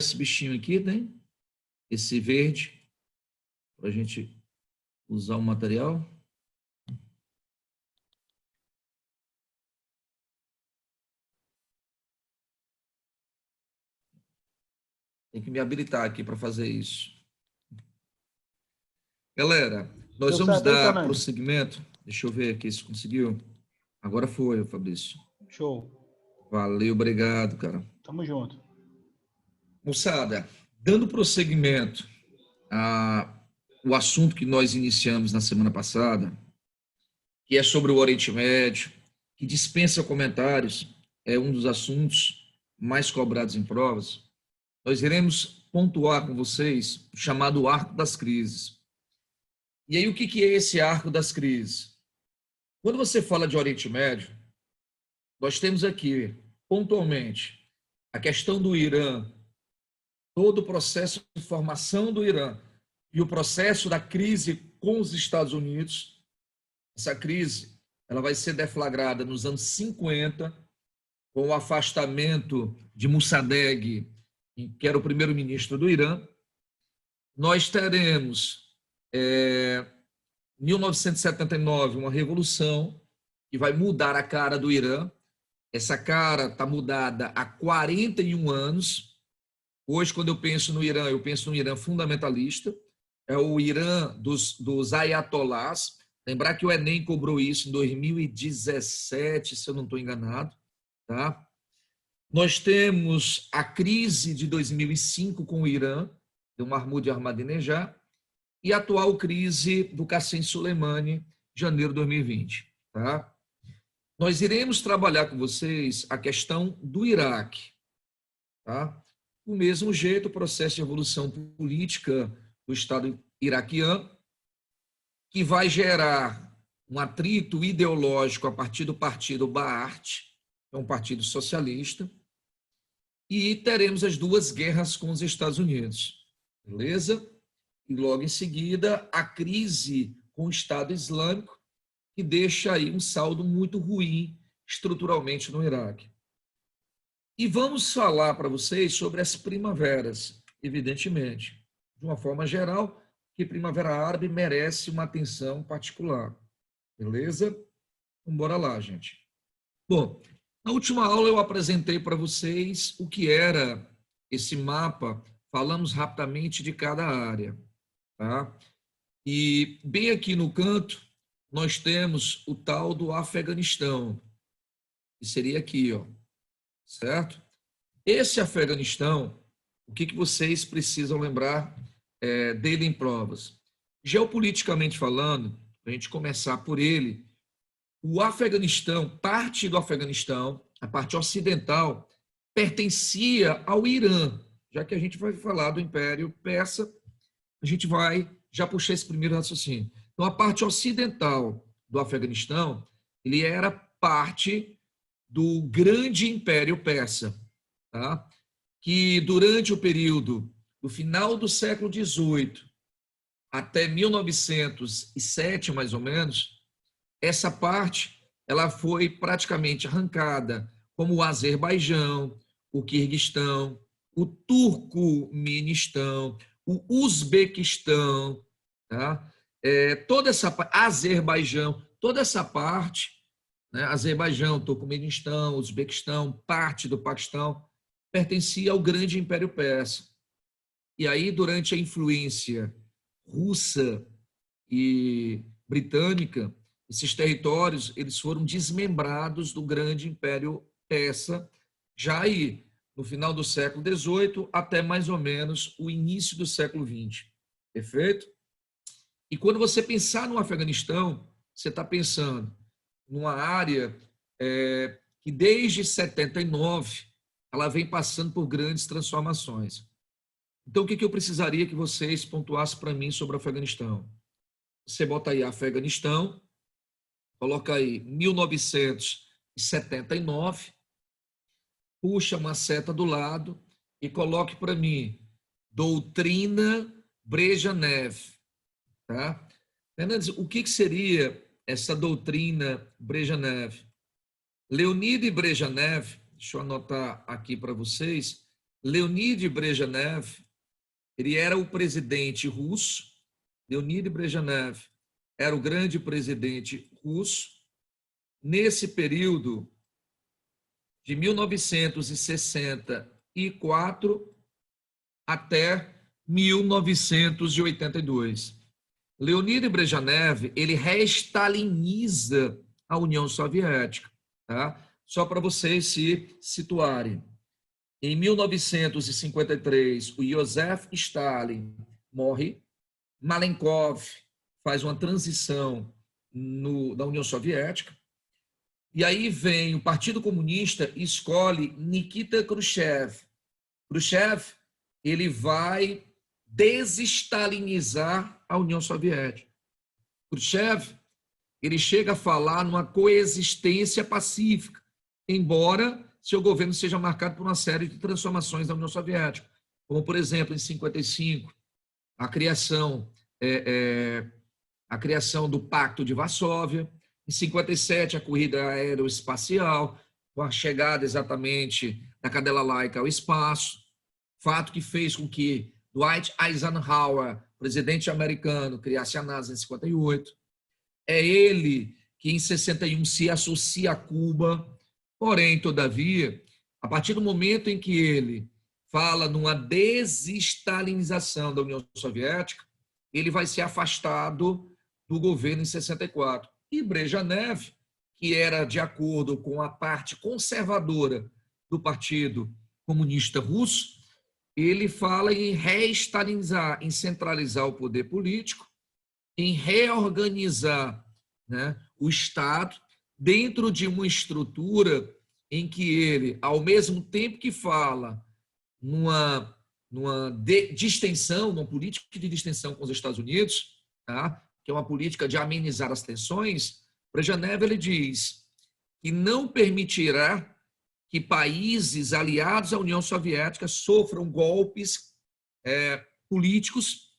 esse bichinho aqui, né? Esse verde, para a gente usar o material. Tem que me habilitar aqui para fazer isso. Galera, nós vamos dar prosseguimento. Deixa eu ver aqui se conseguiu. Agora foi, Fabrício. Show. Valeu, obrigado, cara. Tamo junto. Moçada, dando prosseguimento ao assunto que nós iniciamos na semana passada, que é sobre o Oriente Médio, que dispensa comentários, é um dos assuntos mais cobrados em provas, nós iremos pontuar com vocês o chamado arco das crises. E aí, o que é esse arco das crises? Quando você fala de Oriente Médio, nós temos aqui, pontualmente, a questão do Irã, todo o processo de formação do Irã e o processo da crise com os Estados Unidos. Essa crise ela vai ser deflagrada nos anos 50, com o afastamento de Mossadegh, que era o primeiro-ministro do Irã. Nós teremos, em 1979, uma revolução que vai mudar a cara do Irã. Essa cara está mudada há 41 anos. Hoje, quando eu penso no Irã, eu penso no Irã fundamentalista. É o Irã dos ayatolás. Lembrar que o Enem cobrou isso em 2017, se eu não estou enganado. Tá? Nós temos a crise de 2005 com o Irã, do Mahmoud Ahmadinejad, e a atual crise do Qassem Soleimani, janeiro de 2020. Tá? Nós iremos trabalhar com vocês a questão do Iraque. Tá? Do mesmo jeito, o processo de evolução política do Estado iraquiano, que vai gerar um atrito ideológico a partir do partido Baath, que é um partido socialista, e teremos as duas guerras com os Estados Unidos. Beleza? E logo em seguida, a crise com o Estado Islâmico, que deixa aí um saldo muito ruim estruturalmente no Iraque. E vamos falar para vocês sobre as primaveras, evidentemente. De uma forma geral, que Primavera Árabe merece uma atenção particular. Beleza? Então, bora lá, gente. Bom, na última aula eu apresentei para vocês o que era esse mapa. Falamos rapidamente de cada área. Tá? E bem aqui no canto, nós temos o tal do Afeganistão, que seria aqui, ó, certo? Esse Afeganistão, o que vocês precisam lembrar dele em provas? Geopoliticamente falando, a gente começar por ele, o Afeganistão, parte do Afeganistão, a parte ocidental, pertencia ao Irã. Já que a gente vai falar do Império Persa, a gente vai já puxar esse primeiro raciocínio. Então, a parte ocidental do Afeganistão, ele era parte do grande Império Persa, tá? Que durante o período do final do século XVIII até 1907, mais ou menos, essa parte ela foi praticamente arrancada, como o Azerbaijão, o Quirguistão, o Turcomenistão, o Uzbequistão, tá? Toda essa Azerbaijão, toda essa parte, né? Azerbaijão, Turcomenistão, Uzbequistão, parte do Paquistão, pertencia ao grande Império Persa. E aí, durante a influência russa e britânica, esses territórios eles foram desmembrados do grande Império Persa, já aí no final do século XVIII até mais ou menos o início do século XX. Perfeito? E quando você pensar no Afeganistão, você está pensando numa área que desde 79 ela vem passando por grandes transformações. Então, o que eu precisaria que vocês pontuassem para mim sobre o Afeganistão? Você bota aí Afeganistão, coloca aí 1979, puxa uma seta do lado e coloque para mim doutrina Brezhnev. Tá? Fernandes, o que seria essa doutrina Brezhnev? Leonid Brezhnev, deixa eu anotar aqui para vocês, Leonid Brezhnev, ele era o presidente russo. Leonid Brezhnev era o grande presidente russo. Nesse período de 1964 até 1982. Leonid Brezhnev, ele restaliniza a União Soviética, tá? Só para vocês se situarem. Em 1953, o Joseph Stalin morre, Malenkov faz uma transição da União Soviética, e aí vem o Partido Comunista e escolhe Nikita Khrushchev. Khrushchev, ele vai desestalinizar a União Soviética. Khrushchev, ele chega a falar numa coexistência pacífica, embora seu governo seja marcado por uma série de transformações da União Soviética, como, por exemplo, em 55, a criação do Pacto de Varsóvia, em 57, a corrida aeroespacial, com a chegada exatamente da cadela laica ao espaço, fato que fez com que Dwight Eisenhower, presidente americano, criasse a NASA em 58. É ele que, em 61, se associa a Cuba. Porém, todavia, a partir do momento em que ele fala numa desestalinização da União Soviética, ele vai ser afastado do governo em 64. E Brezhnev, que era de acordo com a parte conservadora do Partido Comunista Russo, ele fala em reestalinizar, em centralizar o poder político, em reorganizar, né, o Estado dentro de uma estrutura em que ele, ao mesmo tempo que fala numa distensão, numa política de distensão com os Estados Unidos, tá, que é uma política de amenizar as tensões, Brezhnev, ele diz que não permitirá que países aliados à União Soviética sofram golpes políticos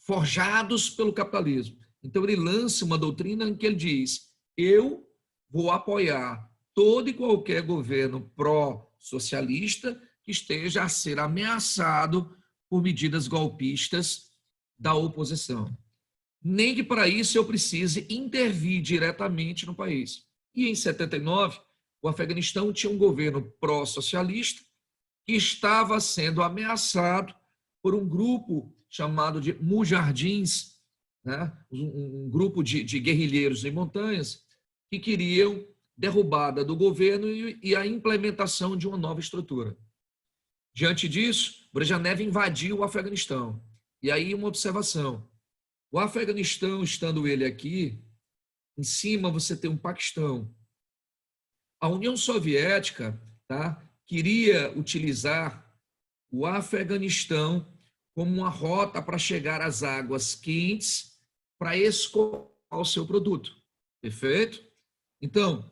forjados pelo capitalismo. Então, ele lança uma doutrina em que ele diz: eu vou apoiar todo e qualquer governo pró-socialista que esteja a ser ameaçado por medidas golpistas da oposição. Nem que para isso eu precise intervir diretamente no país. E em 79, o Afeganistão tinha um governo pró-socialista que estava sendo ameaçado por um grupo chamado de Mujahidins, né? Um grupo de guerrilheiros em montanhas que queriam derrubada do governo e a implementação de uma nova estrutura. Diante disso, Brezhnev invadiu o Afeganistão. E aí uma observação: o Afeganistão, estando ele aqui, em cima você tem um Paquistão. A União Soviética, tá, queria utilizar o Afeganistão como uma rota para chegar às águas quentes para escoar o seu produto. Perfeito? Então,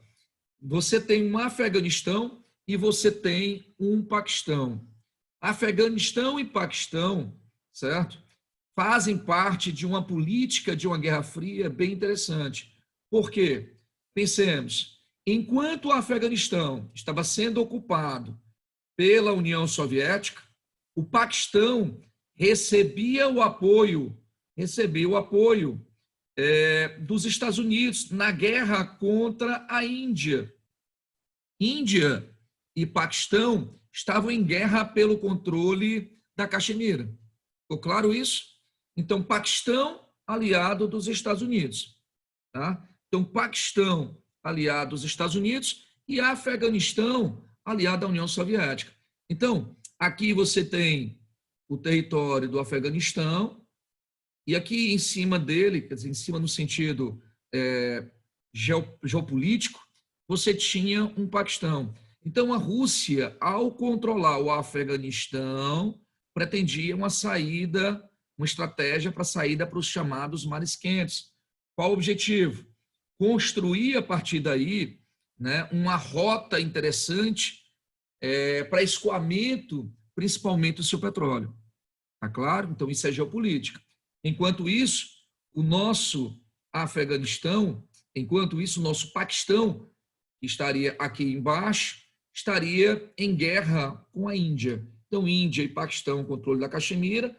você tem um Afeganistão e você tem um Paquistão. Afeganistão e Paquistão, certo? Fazem parte de uma política de uma Guerra Fria bem interessante. Por quê? Pensemos, enquanto o Afeganistão estava sendo ocupado pela União Soviética, o Paquistão recebia o apoio dos Estados Unidos na guerra contra a Índia. Índia e Paquistão estavam em guerra pelo controle da Caxemira. Ficou claro isso? Então, Paquistão, aliado dos Estados Unidos. Tá? Então, Paquistão, aliado dos Estados Unidos, e Afeganistão, aliado à União Soviética. Então, aqui você tem o território do Afeganistão, e aqui em cima dele, quer dizer, em cima no sentido geopolítico, você tinha um Paquistão. Então, a Rússia, ao controlar o Afeganistão, pretendia uma saída, uma estratégia para saída para os chamados mares quentes. Qual o objetivo? Construir, a partir daí, né, uma rota interessante para escoamento, principalmente do seu petróleo. Tá claro? Então, isso é geopolítica. Enquanto isso, o nosso Afeganistão, enquanto isso, o nosso Paquistão, que estaria aqui embaixo, estaria em guerra com a Índia. Então, Índia e Paquistão, controle da Caxemira,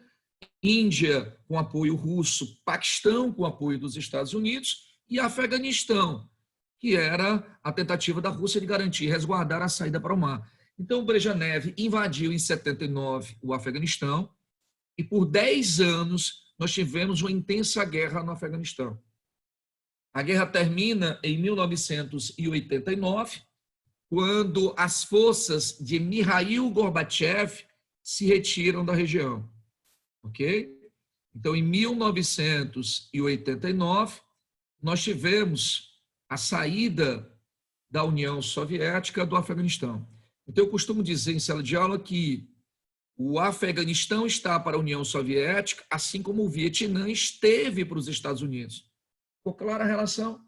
Índia com apoio russo, Paquistão com apoio dos Estados Unidos e Afeganistão, que era a tentativa da Rússia de garantir, resguardar a saída para o mar. Então, o Brezhnev invadiu em 79 o Afeganistão e por 10 anos nós tivemos uma intensa guerra no Afeganistão. A guerra termina em 1989, quando as forças de Mikhail Gorbachev se retiram da região. Ok? Então, em 1989, nós tivemos a saída da União Soviética do Afeganistão. Então, eu costumo dizer em sala de aula que o Afeganistão está para a União Soviética, assim como o Vietnã esteve para os Estados Unidos. Ficou clara a relação?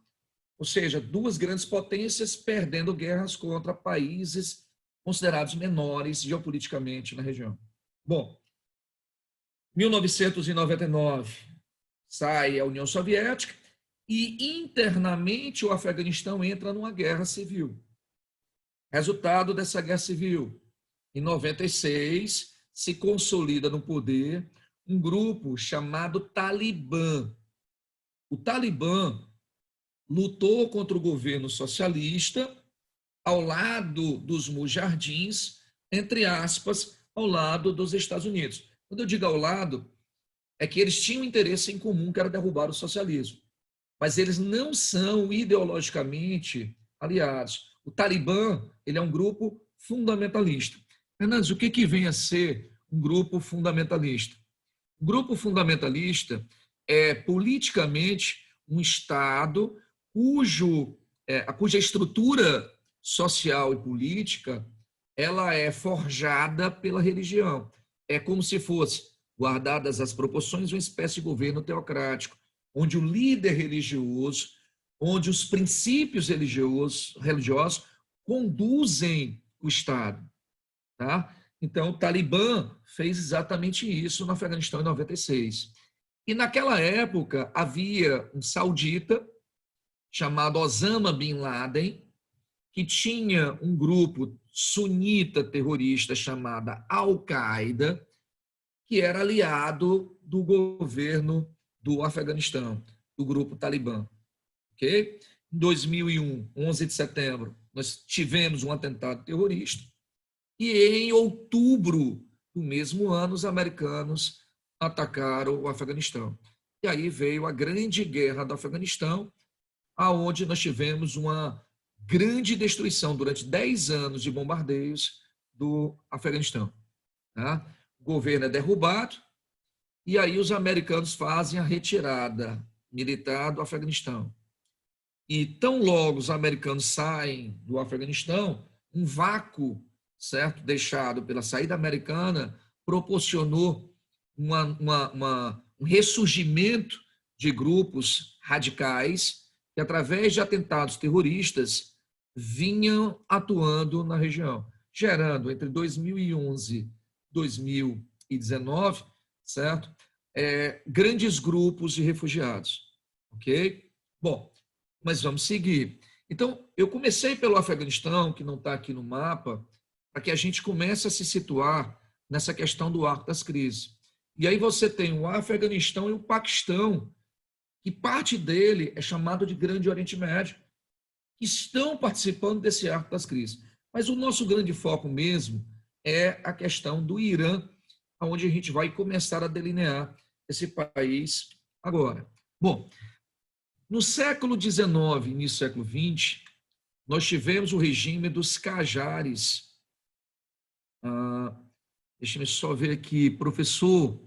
Ou seja, duas grandes potências perdendo guerras contra países considerados menores geopoliticamente na região. Bom, 1999 sai a União Soviética e internamente o Afeganistão entra numa guerra civil. Resultado dessa guerra civil, em 96 se consolida no poder um grupo chamado Talibã. O Talibã lutou contra o governo socialista ao lado dos mujahidins, entre aspas, ao lado dos Estados Unidos. Quando eu digo ao lado, é que eles tinham um interesse em comum, que era derrubar o socialismo. Mas eles não são ideologicamente aliados. O Talibã, ele é um grupo fundamentalista. Fernandes, o que vem a ser um grupo fundamentalista? O grupo fundamentalista é politicamente um Estado cuja estrutura social e política ela é forjada pela religião. É como se fosse, guardadas as proporções, uma espécie de governo teocrático, onde o líder religioso, onde os princípios religiosos conduzem o Estado. Tá? Então, o Talibã fez exatamente isso no Afeganistão em 96. E naquela época havia um saudita chamado Osama Bin Laden, que tinha um grupo sunita terrorista chamado Al-Qaeda, que era aliado do governo do Afeganistão, do grupo Talibã. Okay? Em 2001, 11 de setembro, nós tivemos um atentado terrorista e em outubro do mesmo ano, os americanos atacaram o Afeganistão. E aí veio a grande guerra do Afeganistão, aonde nós tivemos uma grande destruição durante 10 anos de bombardeios do Afeganistão. Tá? O governo é derrubado e aí os americanos fazem a retirada militar do Afeganistão. E tão logo os americanos saem do Afeganistão, um vácuo, certo, deixado pela saída americana proporcionou um ressurgimento de grupos radicais que, através de atentados terroristas, vinham atuando na região, gerando entre 2011 e 2019, certo? Grandes grupos de refugiados, ok? Bom, mas vamos seguir. Então, eu comecei pelo Afeganistão, que não está aqui no mapa, para que a gente comece a se situar nessa questão do arco das crises. E aí você tem o Afeganistão e o Paquistão, que parte dele é chamado de Grande Oriente Médio, que estão participando desse arco das crises. Mas o nosso grande foco mesmo é a questão do Irã, onde a gente vai começar a delinear esse país agora. Bom, no século XIX, início do século XX, nós tivemos o regime dos Qajares. Deixa-me só ver aqui, professor.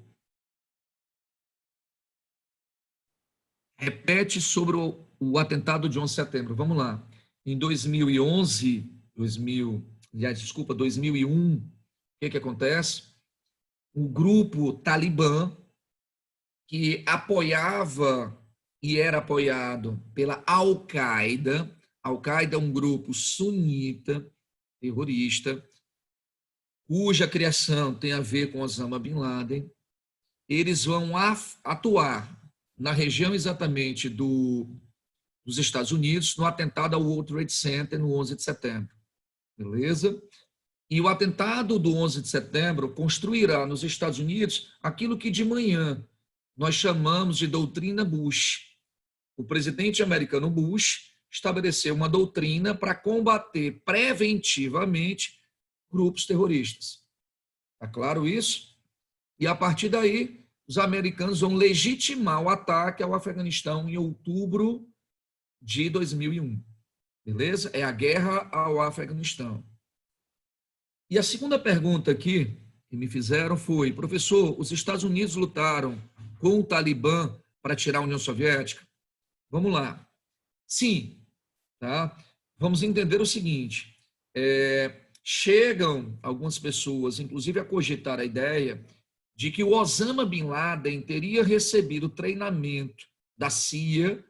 Repete sobre o atentado de 11 de setembro. Vamos lá. Em 2011, 2001, o que acontece? O grupo Talibã, que apoiava e era apoiado pela Al-Qaeda. Al-Qaeda é um grupo sunita, terrorista, cuja criação tem a ver com Osama Bin Laden. Eles vão atuar na região exatamente dos Estados Unidos, no atentado ao World Trade Center no 11 de setembro. beleza? E o atentado do 11 de setembro construirá nos Estados Unidos aquilo que de manhã nós chamamos de doutrina Bush. O presidente americano Bush estabeleceu uma doutrina para combater preventivamente grupos terroristas. Está claro isso? E a partir daí, os americanos vão legitimar o ataque ao Afeganistão em outubro de 2001. Beleza? É a guerra ao Afeganistão. E a segunda pergunta aqui que me fizeram foi: professor, os Estados Unidos lutaram com o Talibã para tirar a União Soviética? Vamos lá. Sim, tá? Vamos entender o seguinte: chegam algumas pessoas, inclusive, a cogitar a ideia de que o Osama Bin Laden teria recebido treinamento da CIA,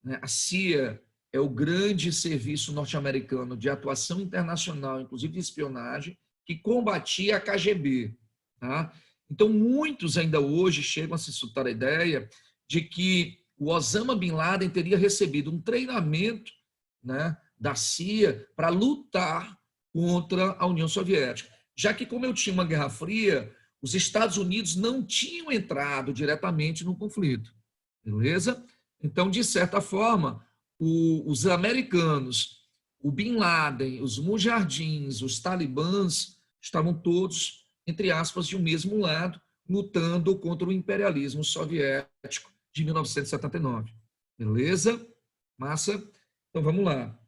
né? A CIA é o grande serviço norte-americano de atuação internacional, inclusive de espionagem, que combatia a KGB. Tá? Então, muitos ainda hoje chegam a se soltar a ideia de que o Osama Bin Laden teria recebido um treinamento, né, da CIA para lutar contra a União Soviética. Já que, como eu tinha uma Guerra Fria, os Estados Unidos não tinham entrado diretamente no conflito. Beleza? Então, de certa forma, os americanos, o Bin Laden, os mujahidins, os talibãs, estavam todos, entre aspas, de um mesmo lado, lutando contra o imperialismo soviético de 1979. Beleza? Massa? Então, vamos lá.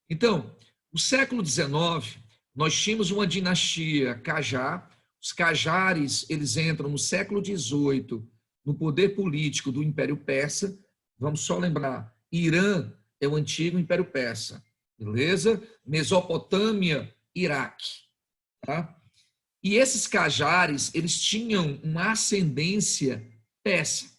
Então, no século XIX, nós tínhamos uma dinastia Qajar. Os Qajares, eles entram no século XVIII no poder político do Império Persa. Vamos só lembrar, Irã é o antigo Império Persa, beleza? Mesopotâmia, Iraque, tá? E esses Qajares, eles tinham uma ascendência persa,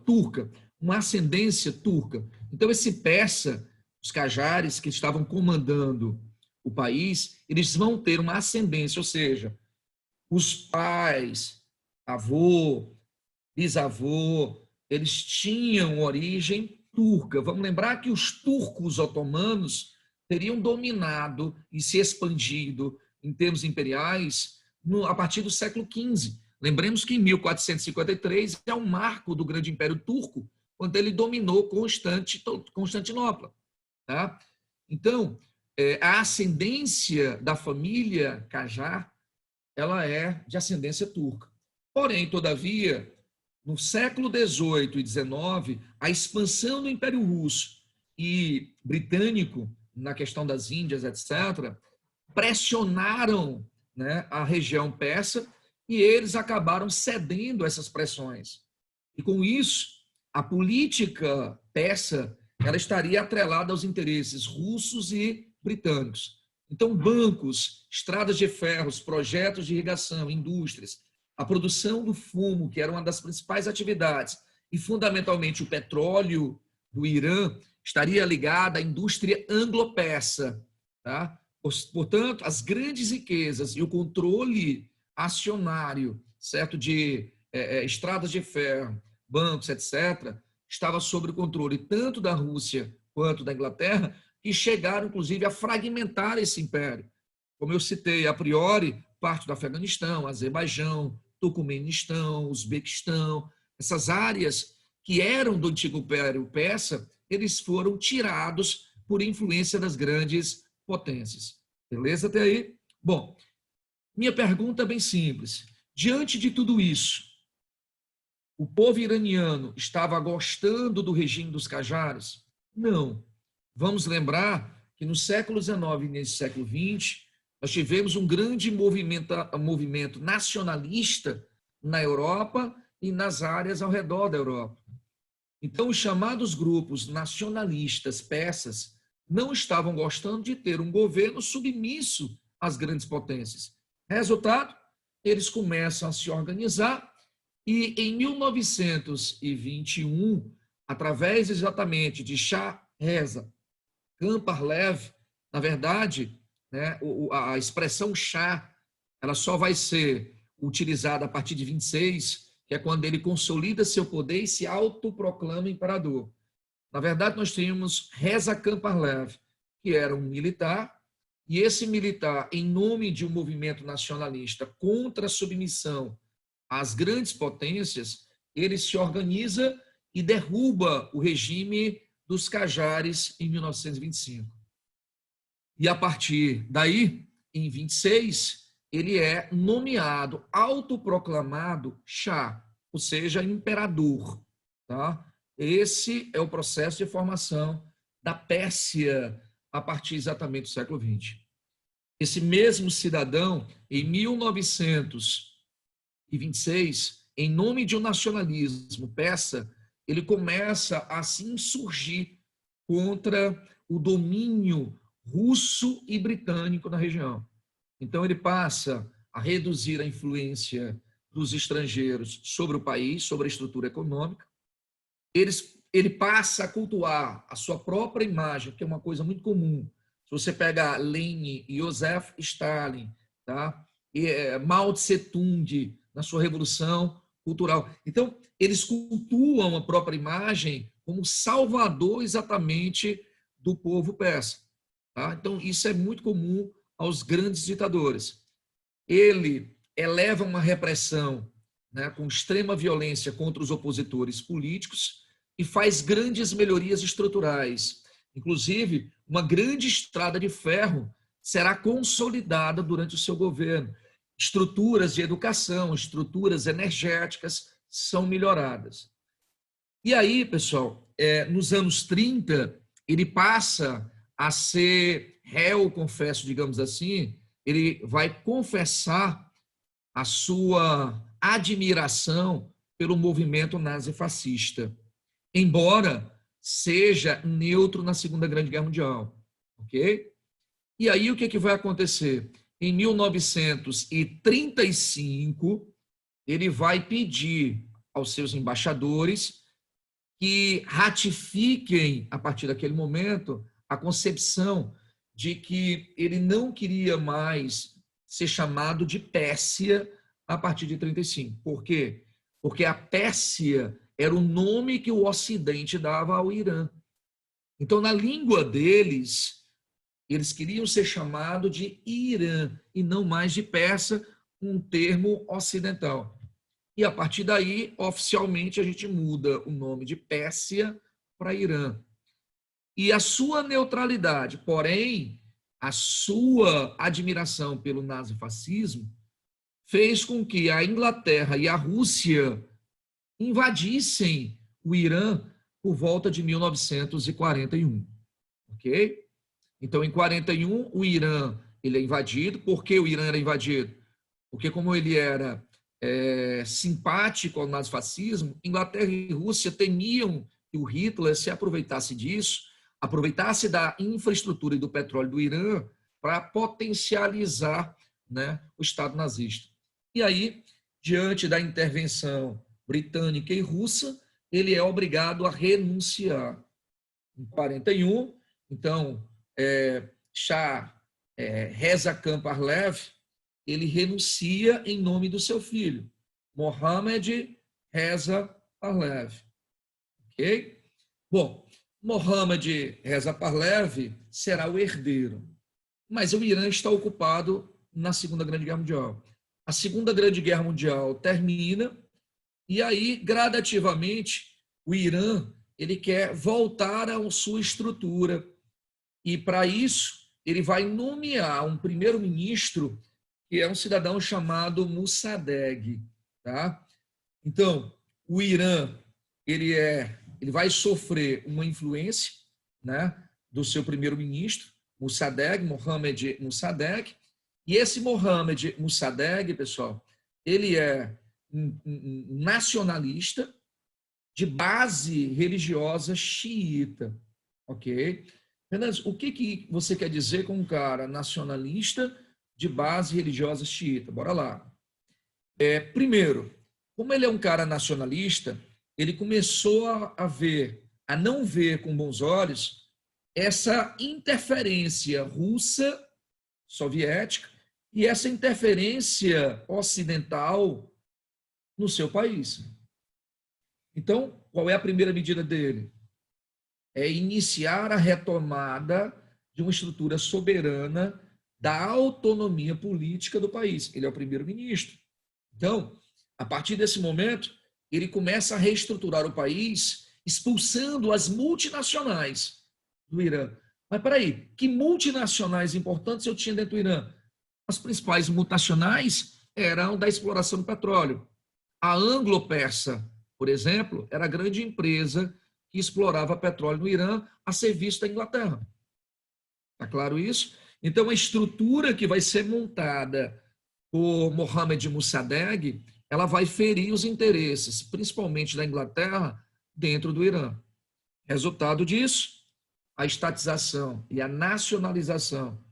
turca, uma ascendência turca. Então, esse persa, os Qajares que estavam comandando o país, eles vão ter uma ascendência, ou seja, os pais, avô, bisavô, eles tinham origem turca. Vamos lembrar que os turcos otomanos teriam dominado e se expandido em termos imperiais a partir do século XV. Lembremos que em 1453 é um marco do grande Império Turco, quando ele dominou Constantinopla. Tá? Então, a ascendência da família Qajar, ela é de ascendência turca. Porém, todavia, no século XVIII e XIX, a expansão do Império Russo e britânico, na questão das Índias, etc., pressionaram, né, a região persa, e eles acabaram cedendo essas pressões. E com isso, a política persa ela estaria atrelada aos interesses russos e britânicos. Então, bancos, estradas de ferros, projetos de irrigação, indústrias, a produção do fumo, que era uma das principais atividades, e fundamentalmente o petróleo do Irã, estaria ligada à indústria anglo-persa. Tá? Portanto, as grandes riquezas e o controle acionário, certo, de estradas de ferro, bancos, etc., estava sob o controle tanto da Rússia quanto da Inglaterra, que chegaram, inclusive, a fragmentar esse império. Como eu citei, a priori, parte do Afeganistão, Azerbaijão, Turcomenistão, Uzbequistão, essas áreas que eram do antigo Império Persa, eles foram tirados por influência das grandes potências. Beleza até aí? Bom, minha pergunta é bem simples. Diante de tudo isso, o povo iraniano estava gostando do regime dos Qajares? Não. Vamos lembrar que no século XIX e nesse século XX, nós tivemos um grande movimento nacionalista na Europa e nas áreas ao redor da Europa. Então, os chamados grupos nacionalistas persas não estavam gostando de ter um governo submisso às grandes potências. Resultado, eles começam a se organizar e, em 1921, através exatamente de Shah Reza Camparlev, na verdade, né, a expressão Shah, ela só vai ser utilizada a partir de 26, que é quando ele consolida seu poder e se autoproclama imperador. Na verdade, nós tínhamos Reza Camparlev, que era um militar, e esse militar, em nome de um movimento nacionalista contra a submissão às grandes potências, ele se organiza e derruba o regime dos Qajares em 1925. E a partir daí, em 26, ele é nomeado, autoproclamado Shah, ou seja, imperador. Tá? Esse é o processo de formação da Pérsia a partir exatamente do século XX. Esse mesmo cidadão, em 1926, em nome de um nacionalismo persa, ele começa a se insurgir contra o domínio russo e britânico na região. Então, ele passa a reduzir a influência dos estrangeiros sobre o país, sobre a estrutura econômica. Ele passa a cultuar a sua própria imagem, que é uma coisa muito comum. Se você pega Lenin e Joseph Stalin, tá? Mao Tse-tung na sua revolução cultural. Então, eles cultuam a própria imagem como salvador exatamente do povo persa. Tá? Então, isso é muito comum aos grandes ditadores. Ele eleva uma repressão, né, com extrema violência contra os opositores políticos e faz grandes melhorias estruturais. Inclusive, uma grande estrada de ferro será consolidada durante o seu governo. Estruturas de educação, estruturas energéticas são melhoradas. E aí, pessoal, nos anos 30, ele passa a ser réu, confesso, digamos assim, ele vai confessar a sua admiração pelo movimento nazifascista, embora seja neutro na Segunda Grande Guerra Mundial, ok? E aí o que vai acontecer? Em 1935, ele vai pedir aos seus embaixadores que ratifiquem, a partir daquele momento, a concepção de que ele não queria mais ser chamado de Pérsia a partir de 35. Por quê? Porque a Pérsia era o nome que o Ocidente dava ao Irã. Então, na língua deles, eles queriam ser chamados de Irã e não mais de Persa, um termo ocidental. E a partir daí, oficialmente, a gente muda o nome de Pérsia para Irã. E a sua neutralidade, porém, a sua admiração pelo nazifascismo, fez com que a Inglaterra e a Rússia invadissem o Irã por volta de 1941. Ok? Então, em 41, o Irã ele é invadido. Por que o Irã era invadido? Porque, como ele era simpático ao nazifascismo, Inglaterra e Rússia temiam que o Hitler se aproveitasse disso, aproveitasse da infraestrutura e do petróleo do Irã para potencializar, né, o Estado nazista. E aí, diante da intervenção britânica e russa, ele é obrigado a renunciar. Em 41, então, Shah Reza Khan Pahlavi, ele renuncia em nome do seu filho, Mohammad Reza Pahlavi. Ok? Bom, Mohammad Reza Pahlavi será o herdeiro, mas o Irã está ocupado na Segunda Grande Guerra Mundial. A Segunda Grande Guerra Mundial termina e aí, gradativamente, o Irã ele quer voltar à sua estrutura e, para isso, ele vai nomear um primeiro-ministro que é um cidadão chamado Mossadegh, tá? Então, o Irã ele vai sofrer uma influência, né, do seu primeiro-ministro, Mohammad Mossadegh, e esse Mohammad Mossadegh, pessoal, ele é um nacionalista de base religiosa xiita, ok? Fernandes, o que você quer dizer com um cara nacionalista de base religiosa xiita? Bora lá. Primeiro, como ele é um cara nacionalista, ele começou a não ver com bons olhos essa interferência russa, soviética, e essa interferência ocidental no seu país. Então, qual é a primeira medida dele? É iniciar a retomada de uma estrutura soberana da autonomia política do país. Ele é o primeiro-ministro. Então, a partir desse momento, ele começa a reestruturar o país, expulsando as multinacionais do Irã. Mas peraí, que multinacionais importantes eu tinha dentro do Irã? As principais multinacionais eram da exploração do petróleo. A Anglo-Persa, por exemplo, era a grande empresa que explorava petróleo no Irã a serviço da Inglaterra. Está claro isso? Então, a estrutura que vai ser montada por Mohammed Mossadegh, ela vai ferir os interesses, principalmente da Inglaterra, dentro do Irã. Resultado disso, a estatização e a nacionalização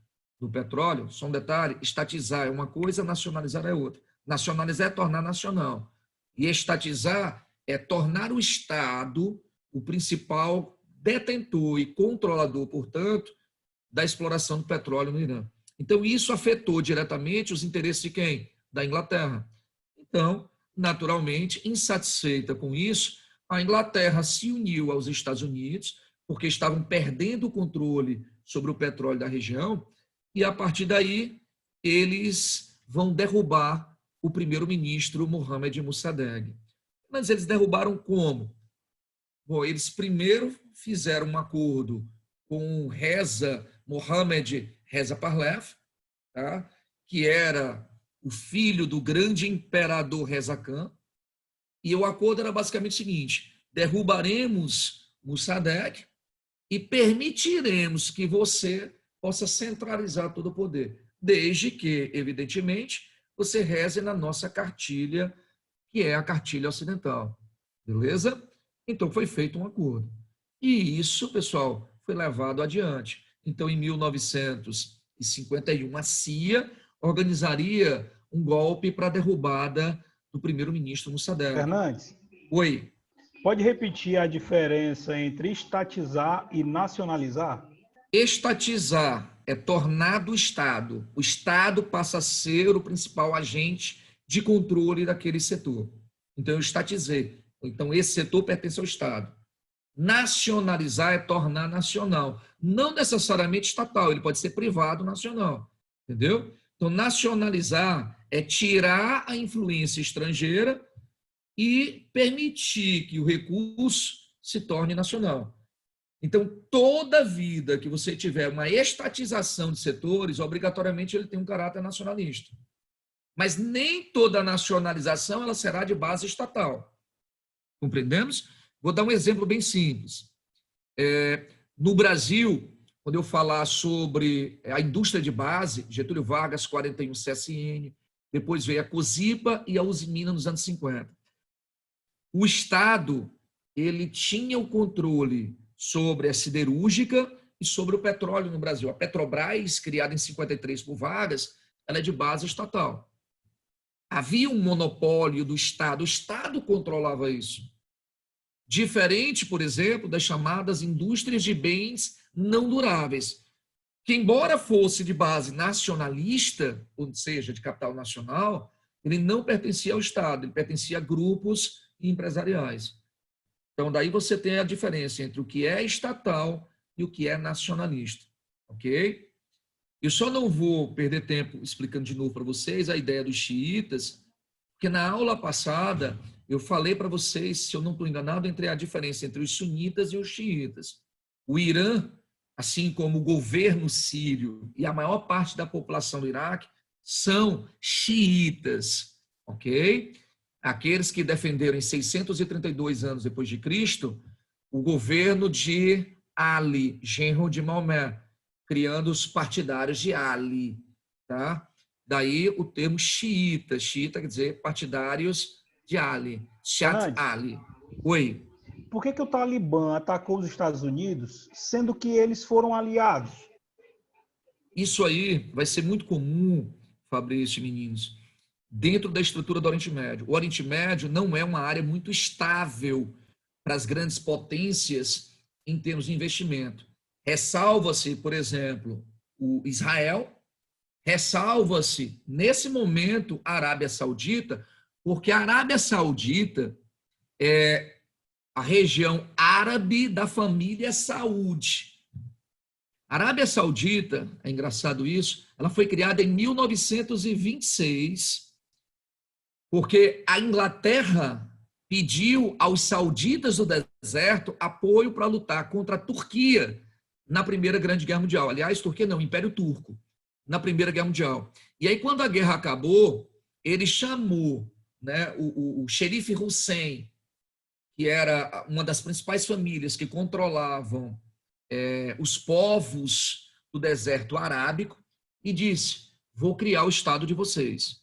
do petróleo. Só um detalhe, estatizar é uma coisa, nacionalizar é outra. Nacionalizar é tornar nacional. E estatizar é tornar o Estado o principal detentor e controlador, portanto, da exploração do petróleo no Irã. Então, isso afetou diretamente os interesses de quem? Da Inglaterra. Então, naturalmente, insatisfeita com isso, a Inglaterra se uniu aos Estados Unidos, porque estavam perdendo o controle sobre o petróleo da região, e a partir daí eles vão derrubar o primeiro-ministro Mohammed Mossadegh. Mas eles derrubaram como? Bom, eles primeiro fizeram um acordo com Mohammed Reza Pahlavi, tá? Que era o filho do grande imperador Reza Khan, e o acordo era basicamente o seguinte: derrubaremos Mossadegh e permitiremos que você possa centralizar todo o poder, desde que, evidentemente, você reze na nossa cartilha, que é a cartilha ocidental. Beleza? Então, foi feito um acordo. E isso, pessoal, foi levado adiante. Então, em 1951, a CIA organizaria um golpe para a derrubada do primeiro-ministro Mossadegh. Fernandes, Oi. pode repetir a diferença entre estatizar e nacionalizar? Estatizar é tornar do Estado. O Estado passa a ser o principal agente de controle daquele setor. Então, eu estatizei. Então, esse setor pertence ao Estado. Nacionalizar é tornar nacional. Não necessariamente estatal, ele pode ser privado nacional. Entendeu? Então, nacionalizar é tirar a influência estrangeira e permitir que o recurso se torne nacional. Então, toda vida que você tiver uma estatização de setores, obrigatoriamente ele tem um caráter nacionalista. Mas nem toda nacionalização ela será de base estatal. Compreendemos? Vou dar um exemplo bem simples. No Brasil, quando eu falar sobre a indústria de base, Getúlio Vargas, 41 CSN, depois veio a Cosipa e a Usiminas nos anos 50. O Estado, ele tinha o controle sobre a siderúrgica e sobre o petróleo no Brasil. A Petrobras, criada em 53 por Vargas, ela é de base estatal. Havia um monopólio do Estado, o Estado controlava isso. Diferente, por exemplo, das chamadas indústrias de bens não duráveis, que embora fosse de base nacionalista, ou seja, de capital nacional, ele não pertencia ao Estado, ele pertencia a grupos empresariais. Então, daí você tem a diferença entre o que é estatal e o que é nacionalista, ok? Eu só não vou perder tempo explicando de novo para vocês a ideia dos xiitas, porque na aula passada eu falei para vocês, se eu não estou enganado, entre a diferença entre os sunitas e os xiitas. O Irã, assim como o governo sírio e a maior parte da população do Iraque, são xiitas, ok? Aqueles que defenderam em 632 anos depois de Cristo o governo de Ali, genro de Maomé, criando os partidários de Ali, tá? Daí o termo xiita, xiita quer dizer partidários de Ali, Shiat Ali. Oi. Por que o Talibã atacou os Estados Unidos, sendo que eles foram aliados? Isso aí vai ser muito comum, Fabrício e meninos, dentro da estrutura do Oriente Médio. O Oriente Médio não é uma área muito estável para as grandes potências em termos de investimento. Ressalva-se, por exemplo, o Israel, ressalva-se, nesse momento, a Arábia Saudita, porque a Arábia Saudita é a região árabe da família Saúde. A Arábia Saudita, é engraçado isso, ela foi criada em 1926, porque a Inglaterra pediu aos sauditas do deserto apoio para lutar contra a Turquia na Primeira Grande Guerra Mundial. Aliás, Turquia não, Império Turco, na Primeira Guerra Mundial. E aí, quando a guerra acabou, ele chamou, né, o xerife Hussein, que era uma das principais famílias que controlavam os povos do deserto arábico, e disse: vou criar o Estado de vocês.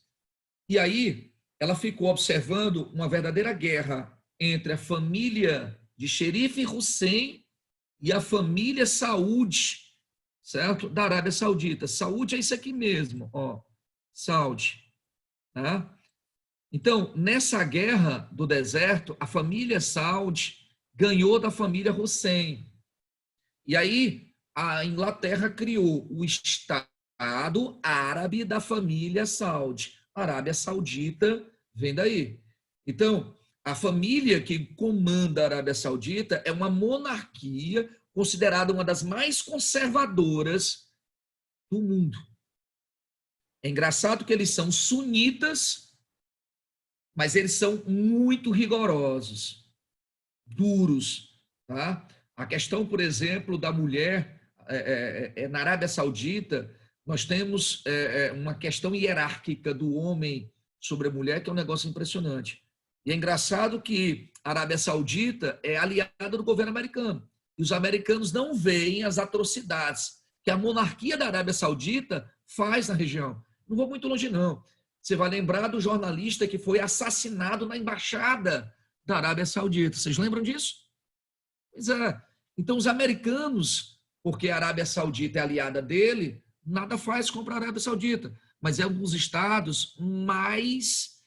E aí ela ficou observando uma verdadeira guerra entre a família de xerife Hussein e a família Saúde, certo? Da Arábia Saudita. Saúde é isso aqui mesmo, ó, Saúde. Tá? Então, nessa guerra do deserto, a família Saud ganhou da família Hussein. E aí, a Inglaterra criou o Estado árabe da família Saud. A Arábia Saudita vem daí. Então, a família que comanda a Arábia Saudita é uma monarquia considerada uma das mais conservadoras do mundo. É engraçado que eles são sunitas, mas eles são muito rigorosos, duros, tá? A questão, por exemplo, da mulher, na Arábia Saudita, nós temos uma questão hierárquica do homem sobre a mulher, que é um negócio impressionante. E é engraçado que a Arábia Saudita é aliada do governo americano, e os americanos não veem as atrocidades que a monarquia da Arábia Saudita faz na região. Não vou muito longe, não. Você vai lembrar do jornalista que foi assassinado na embaixada da Arábia Saudita. Vocês lembram disso? Pois é. Então, os americanos, porque a Arábia Saudita é aliada dele, nada faz contra a Arábia Saudita. Mas é um dos estados mais,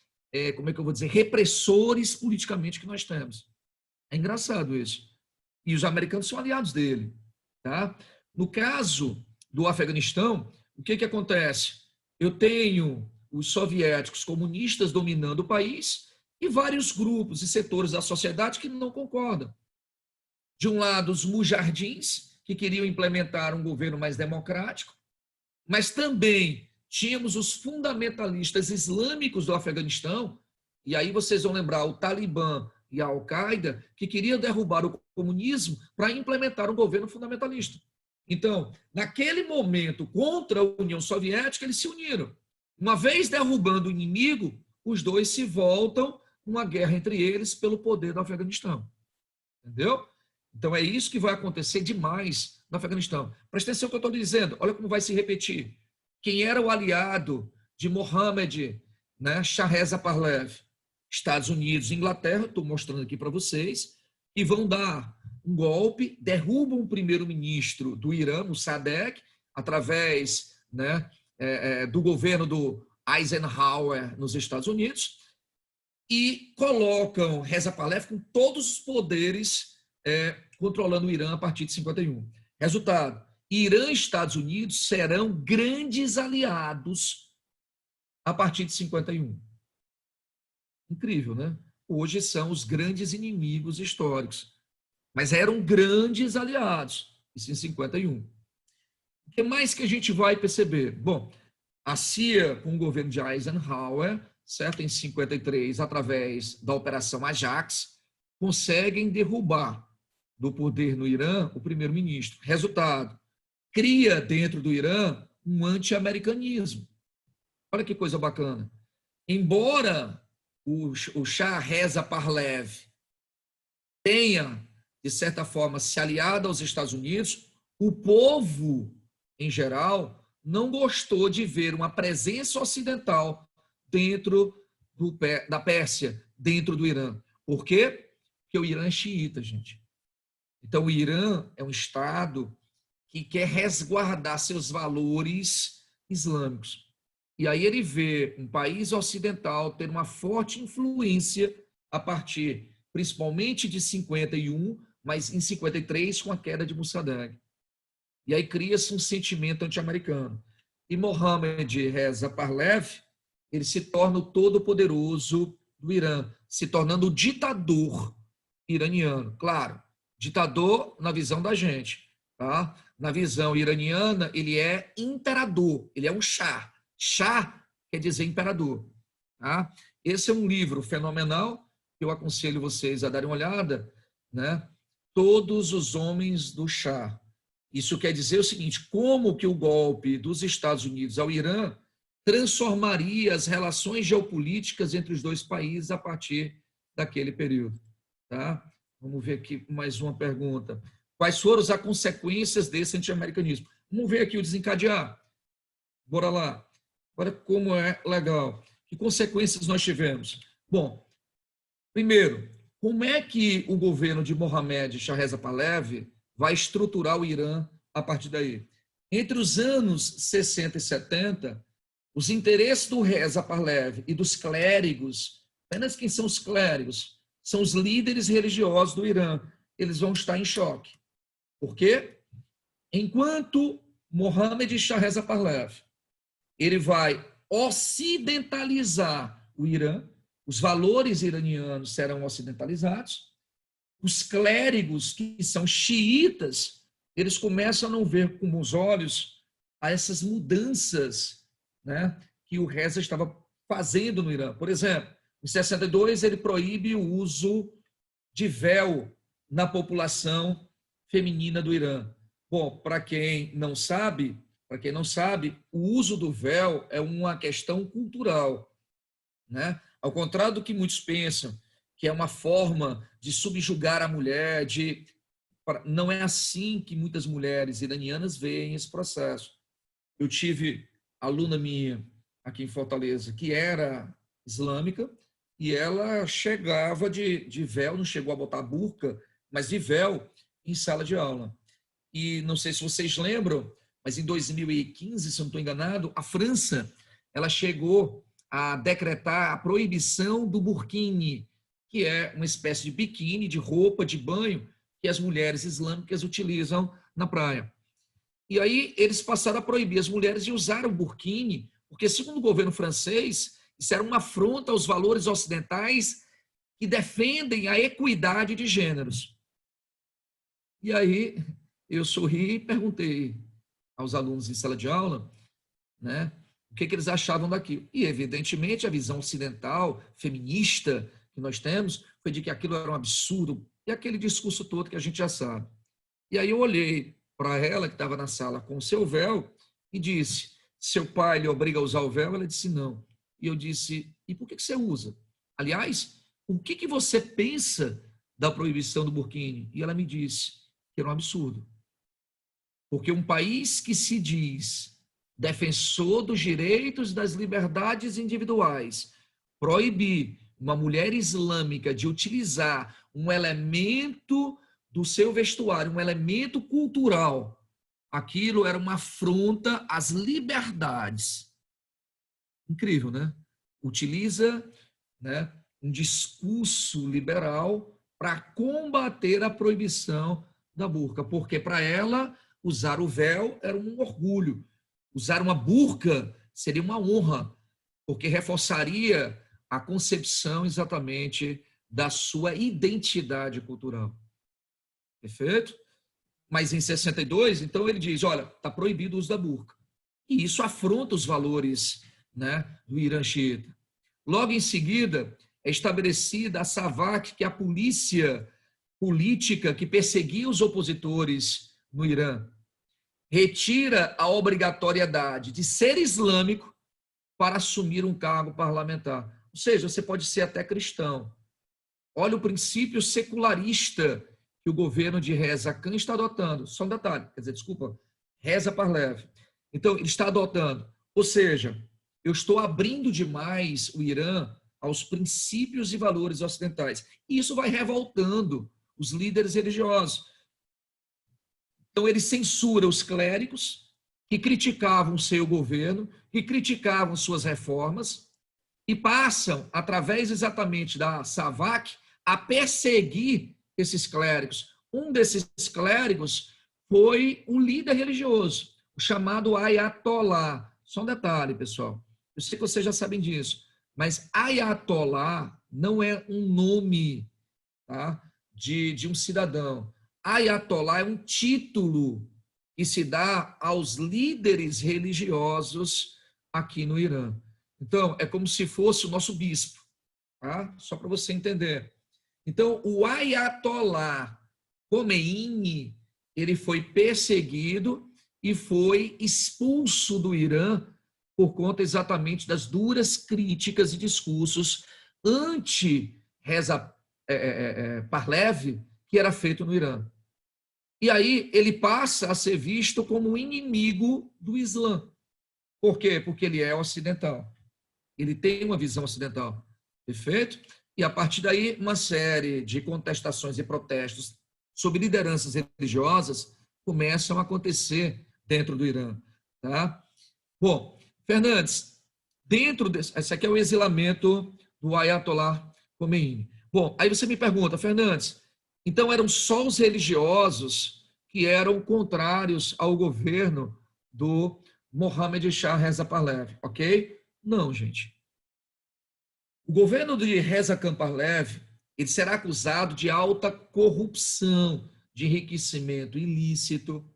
como é que eu vou dizer, repressores politicamente que nós temos. É engraçado isso. E os americanos são aliados dele. Tá? No caso do Afeganistão, o que acontece? Eu tenho os soviéticos comunistas dominando o país e vários grupos e setores da sociedade que não concordam. De um lado, os mujahidins, que queriam implementar um governo mais democrático, mas também tínhamos os fundamentalistas islâmicos do Afeganistão, e aí vocês vão lembrar o Talibã e a Al-Qaeda, que queriam derrubar o comunismo para implementar um governo fundamentalista. Então, naquele momento, contra a União Soviética, eles se uniram. Uma vez derrubando o inimigo, os dois se voltam uma guerra entre eles pelo poder do Afeganistão. Entendeu? Então, é isso que vai acontecer demais no Afeganistão. Presta atenção no que eu estou dizendo. Olha como vai se repetir. Quem era o aliado de Mohammed, né, Shah Reza Pahlavi? Estados Unidos e Inglaterra, estou mostrando aqui para vocês, e vão dar um golpe, derrubam o primeiro-ministro do Irã, Mossadegh, através, né, do governo do Eisenhower nos Estados Unidos, e colocam Reza Pahlavi com todos os poderes controlando o Irã a partir de 51. Resultado, Irã e Estados Unidos serão grandes aliados a partir de 51. Incrível, né? Hoje são os grandes inimigos históricos, mas eram grandes aliados, isso em 51. O que mais que a gente vai perceber? Bom, a CIA, com o governo de Eisenhower, certo, em 53, através da Operação Ajax, conseguem derrubar do poder no Irã o primeiro-ministro. Resultado, cria dentro do Irã um anti-americanismo. Olha que coisa bacana. Embora o Shah Reza Pahlavi tenha, de certa forma, se aliado aos Estados Unidos, o povo, em geral, não gostou de ver uma presença ocidental dentro da Pérsia, dentro do Irã. Por quê? Porque o Irã é xiita, gente. Então, o Irã é um Estado que quer resguardar seus valores islâmicos. E aí ele vê um país ocidental ter uma forte influência a partir, principalmente, de 51, mas em 53, com a queda de Mossadegh. E aí cria-se um sentimento anti-americano. E Mohammed Reza Pahlavi, ele se torna o todo-poderoso do Irã, se tornando o ditador iraniano. Claro, ditador na visão da gente, tá? na visão iraniana, ele é imperador, ele é um Shah. Shah quer dizer imperador. Tá? Esse é um livro fenomenal, que eu aconselho vocês a darem uma olhada, né? Todos os Homens do Shah. Isso quer dizer o seguinte, como que o golpe dos Estados Unidos ao Irã transformaria as relações geopolíticas entre os dois países a partir daquele período. Tá? Vamos ver aqui mais uma pergunta. Quais foram as consequências desse anti-americanismo? Vamos ver aqui o desencadear. Bora lá. Olha como é legal. Que consequências nós tivemos? Bom, primeiro, como é que o governo de Mohammad Shah Reza Pahlavi vai estruturar o Irã a partir daí? Entre os anos 60 e 70, os interesses do Reza Pahlavi e dos clérigos, apenas quem são os clérigos? São os líderes religiosos do Irã. Eles vão estar em choque. Por quê? Enquanto Mohammad Shah Reza Pahlavi ele vai ocidentalizar o Irã, os valores iranianos serão ocidentalizados, os clérigos, que são xiitas, eles começam a não ver com bons olhos a essas mudanças, né, que o Reza estava fazendo no Irã. Por exemplo, em 62, ele proíbe o uso de véu na população feminina do Irã. Bom, para quem não sabe, o uso do véu é uma questão cultural, né? Ao contrário do que muitos pensam, que é uma forma de subjugar a mulher, não é assim que muitas mulheres iranianas veem esse processo. Eu tive aluna minha aqui em Fortaleza que era islâmica e ela chegava de véu, não chegou a botar burca, mas de véu em sala de aula. E não sei se vocês lembram, mas em 2015, se eu não estou enganado, a França ela chegou a decretar a proibição do burkini, que é uma espécie de biquíni, de roupa de banho, que as mulheres islâmicas utilizam na praia. E aí eles passaram a proibir as mulheres de usar o burkini, porque, segundo o governo francês, isso era uma afronta aos valores ocidentais que defendem a equidade de gêneros. E aí eu sorri e perguntei aos alunos em sala de aula, né, o que eles achavam daquilo. E, evidentemente, a visão ocidental, feminista, que nós temos, foi de que aquilo era um absurdo, e aquele discurso todo que a gente já sabe. E aí eu olhei para ela, que estava na sala com o seu véu, e disse, seu pai lhe obriga a usar o véu? Ela disse, não. E eu disse, e por que você usa? Aliás, o que você pensa da proibição do burkini? E ela me disse que era um absurdo. Porque um país que se diz defensor dos direitos e das liberdades individuais proibir uma mulher islâmica de utilizar um elemento do seu vestuário, um elemento cultural, aquilo era uma afronta às liberdades. Incrível, né? Utiliza, né, um discurso liberal para combater a proibição da burca, porque para ela usar o véu era um orgulho, usar uma burca seria uma honra, porque reforçaria a concepção exatamente da sua identidade cultural. Perfeito? Mas em 62, então ele diz, olha, está proibido o uso da burca. E isso afronta os valores, né, do Irã xiita. Logo em seguida, é estabelecida a SAVAK, que é a polícia política que perseguia os opositores no Irã. Retira a obrigatoriedade de ser islâmico para assumir um cargo parlamentar. Ou seja, você pode ser até cristão. Olha o princípio secularista que o governo de Reza Khan está adotando. Só um detalhe, quer dizer, desculpa, Reza Pahlavi. Então, ele está adotando. Ou seja, eu estou abrindo demais o Irã aos princípios e valores ocidentais. E isso vai revoltando os líderes religiosos. Então, ele censura os clérigos que criticavam seu governo, que criticavam suas reformas, e passam, através exatamente da SAVAK, a perseguir esses clérigos. Um desses clérigos foi um líder religioso, o chamado Ayatollah. Só um detalhe, pessoal. Eu sei que vocês já sabem disso, mas Ayatollah não é um nome, tá, de um cidadão. Ayatollah é um título que se dá aos líderes religiosos aqui no Irã. Então, é como se fosse o nosso bispo, tá? Só para você entender. Então, o Ayatollah Khomeini, ele foi perseguido e foi expulso do Irã por conta exatamente das duras críticas e discursos anti-Reza Pahlavi que era feito no Irã. E aí ele passa a ser visto como um inimigo do Islã. Por quê? Porque ele é ocidental. Ele tem uma visão ocidental. Perfeito? E a partir daí, uma série de contestações e protestos sobre lideranças religiosas começam a acontecer dentro do Irã. Tá? Bom, Fernandes, dentro desse... Esse aqui é o exilamento do Ayatollah Khomeini. Bom, aí você me pergunta, Fernandes, então eram só os religiosos que eram contrários ao governo do Mohammad Shah Reza Pahlavi, ok? Não, gente. O governo de Reza Pahlavi, ele será acusado de alta corrupção, de enriquecimento ilícito.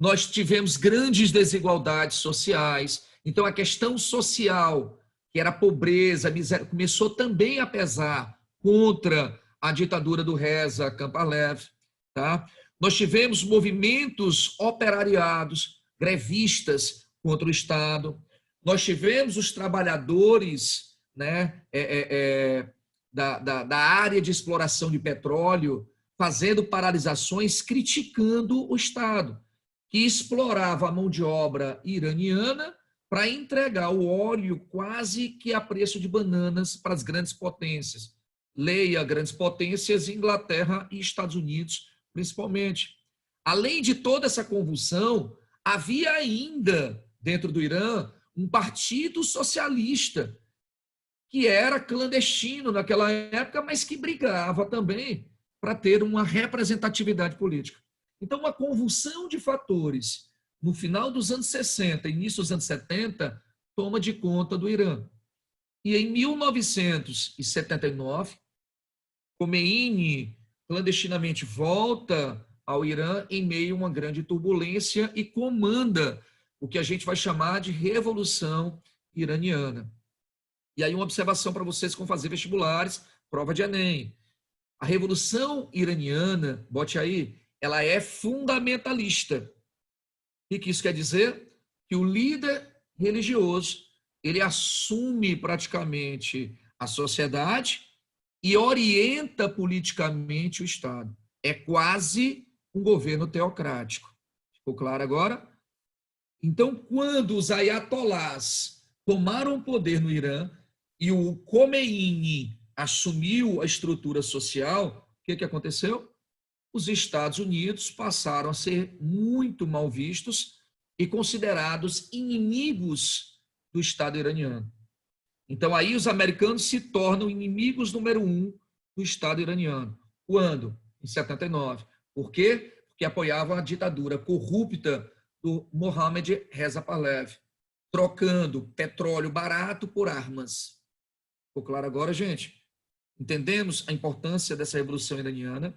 Nós tivemos grandes desigualdades sociais. Então, a questão social, que era a pobreza, a miséria, começou também a pesar contra a ditadura do Reza Pahlavi. Tá? Nós tivemos movimentos operariados, grevistas contra o Estado. Nós tivemos os trabalhadores, né, da área de exploração de petróleo fazendo paralisações, criticando o Estado, que explorava a mão de obra iraniana para entregar o óleo quase que a preço de bananas para as grandes potências. Leia grandes potências, Inglaterra e Estados Unidos, principalmente. Além de toda essa convulsão, havia ainda, dentro do Irã, um partido socialista, que era clandestino naquela época, mas que brigava também para ter uma representatividade política. Então, uma convulsão de fatores, no final dos anos 60, início dos anos 70, toma de conta do Irã. E em 1979, Khomeini clandestinamente volta ao Irã em meio a uma grande turbulência e comanda o que a gente vai chamar de Revolução Iraniana. E aí uma observação para vocês que vão fazer vestibulares, prova de Enem. A Revolução Iraniana, bote aí, ela é fundamentalista. O que isso quer dizer? Que o líder religioso, ele assume praticamente a sociedade e orienta politicamente o Estado. É quase um governo teocrático. Ficou claro agora? Então, quando os ayatolás tomaram o poder no Irã e o Khomeini assumiu a estrutura social, o que aconteceu? Os Estados Unidos passaram a ser muito mal vistos e considerados inimigos do Estado iraniano. Então, aí os americanos se tornam inimigos número 1 do Estado iraniano. Quando? Em 79. Por quê? Porque apoiavam a ditadura corrupta do Mohammad Reza Pahlavi, trocando petróleo barato por armas. Ficou claro agora, gente? Entendemos a importância dessa revolução iraniana?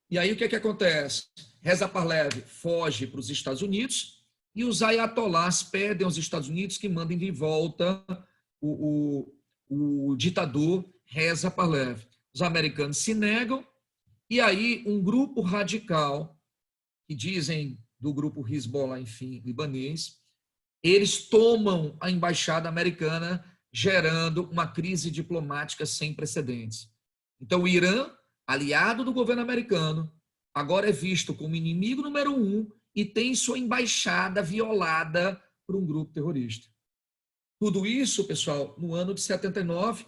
E aí o que acontece? Reza Pahlavi foge para os Estados Unidos e os ayatolás pedem aos Estados Unidos que mandem de volta o ditador Reza Pahlavi. Os americanos se negam e aí um grupo radical, que dizem do grupo Hezbollah, enfim, libanês, eles tomam a embaixada americana, gerando uma crise diplomática sem precedentes. Então, o Irã, aliado do governo americano, agora é visto como inimigo número 1 e tem sua embaixada violada por um grupo terrorista. Tudo isso, pessoal, no ano de 79,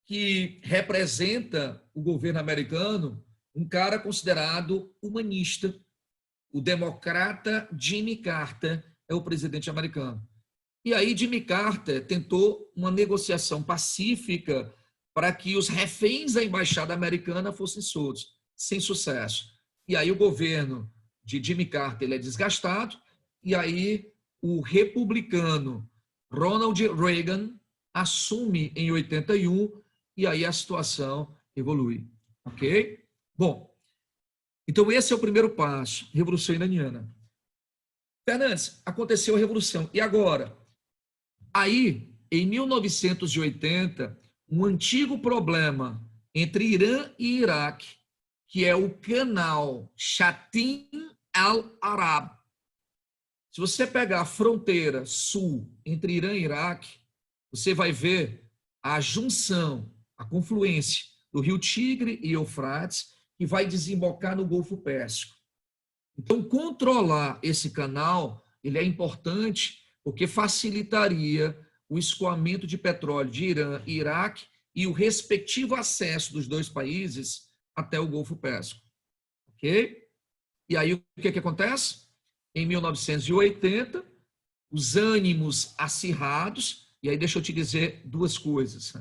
que representa o governo americano um cara considerado humanista. O democrata Jimmy Carter é o presidente americano. E aí Jimmy Carter tentou uma negociação pacífica para que os reféns da embaixada americana fossem soltos, sem sucesso. E aí o governo de Jimmy Carter ele é desgastado, e aí o republicano Ronald Reagan assume em 81, e aí a situação evolui. Ok? Bom, então esse é o primeiro passo, Revolução Iraniana. Fernandes, aconteceu a Revolução. E agora? Aí, em 1980, um antigo problema entre Irã e Iraque, que é o canal Shatin al-Arab. Se você pegar a fronteira sul entre Irã e Iraque, você vai ver a junção, a confluência do rio Tigre e Eufrates, que vai desembocar no Golfo Pérsico. Então, controlar esse canal, ele é importante porque facilitaria o escoamento de petróleo de Irã e Iraque e o respectivo acesso dos dois países até o Golfo Pérsico. Ok? E aí, o que acontece? Em 1980, os ânimos acirrados, e aí deixa eu te dizer duas coisas.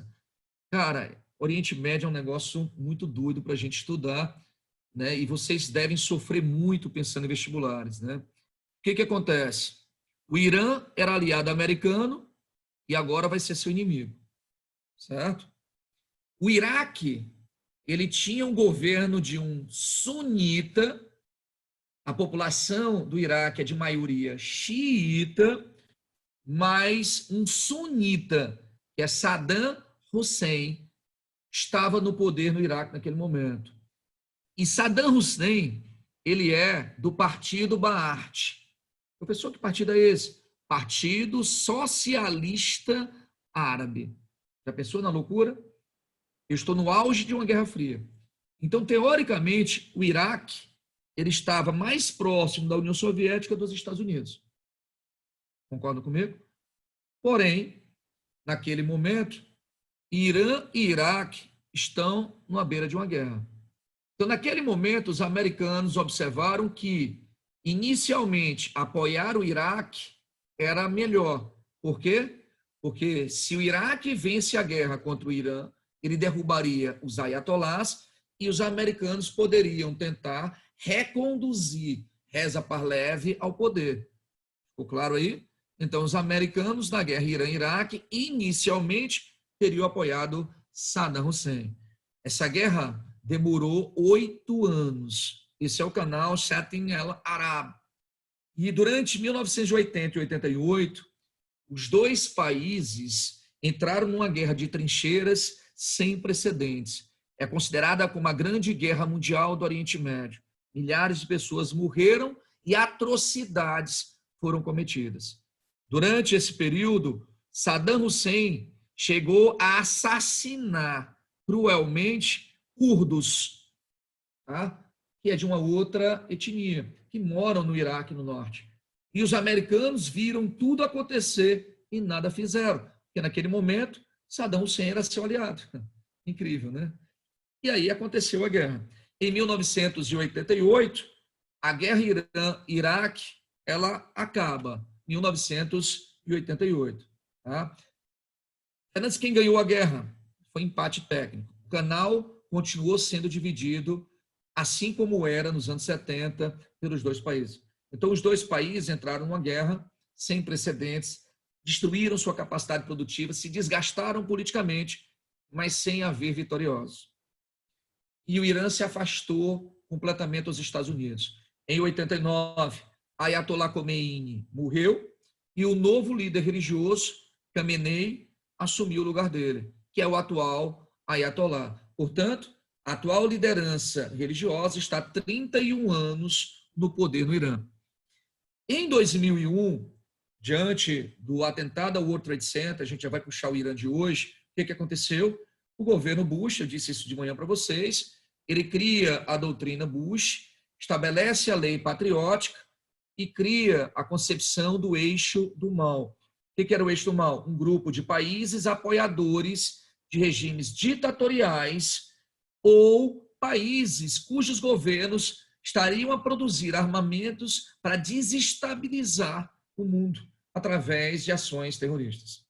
Cara, Oriente Médio é um negócio muito doido para a gente estudar, né? E vocês devem sofrer muito pensando em vestibulares, né? O que acontece? O Irã era aliado americano e agora vai ser seu inimigo, certo? O Iraque, ele tinha um governo de um sunita, a população do Iraque é de maioria xiita, mas um sunita, que é Saddam Hussein, estava no poder no Iraque naquele momento. E Saddam Hussein, ele é do Partido Baath. Professor, que partido é esse? Partido Socialista Árabe. Já pensou na loucura? Eu estou no auge de uma Guerra Fria. Então, teoricamente, o Iraque ele estava mais próximo da União Soviética dos Estados Unidos. Concorda comigo? Porém, naquele momento, Irã e Iraque estão na beira de uma guerra. Então, naquele momento, os americanos observaram que, inicialmente, apoiar o Iraque era melhor. Por quê? Porque se o Iraque vence a guerra contra o Irã, ele derrubaria os ayatolás e os americanos poderiam tentar reconduzir Reza Pahlavi ao poder. Ficou claro aí? Então, os americanos, na guerra Irã-Iraque, inicialmente teriam apoiado Saddam Hussein. Essa guerra demorou 8 anos. Esse é o canal Shatin al-Arab. E durante 1980 e 88, os dois países entraram numa guerra de trincheiras sem precedentes. É considerada como a grande guerra mundial do Oriente Médio. Milhares de pessoas morreram e atrocidades foram cometidas. Durante esse período, Saddam Hussein chegou a assassinar cruelmente curdos, tá? Que é de uma outra etnia, que moram no Iraque, no norte. E os americanos viram tudo acontecer e nada fizeram, porque naquele momento Saddam Hussein era seu aliado. Incrível, né? E aí aconteceu a guerra. Em 1988, a guerra Irã-Iraque, ela acaba. 1988. Tá? Apenas quem ganhou a guerra foi empate técnico. O canal continuou sendo dividido, assim como era nos anos 70, pelos dois países. Então, os dois países entraram numa guerra sem precedentes, destruíram sua capacidade produtiva, se desgastaram politicamente, mas sem haver vitoriosos. E o Irã se afastou completamente dos Estados Unidos. Em 89, Ayatollah Khomeini morreu e o novo líder religioso, Khamenei, assumiu o lugar dele, que é o atual Ayatollah. Portanto, a atual liderança religiosa está há 31 anos no poder no Irã. Em 2001, diante do atentado ao World Trade Center, a gente já vai puxar o Irã de hoje, o que aconteceu? O governo Bush, eu disse isso de manhã para vocês, ele cria a doutrina Bush, estabelece a lei patriótica e cria a concepção do eixo do mal. O que era o eixo do mal? Um grupo de países apoiadores de regimes ditatoriais ou países cujos governos estariam a produzir armamentos para desestabilizar o mundo através de ações terroristas.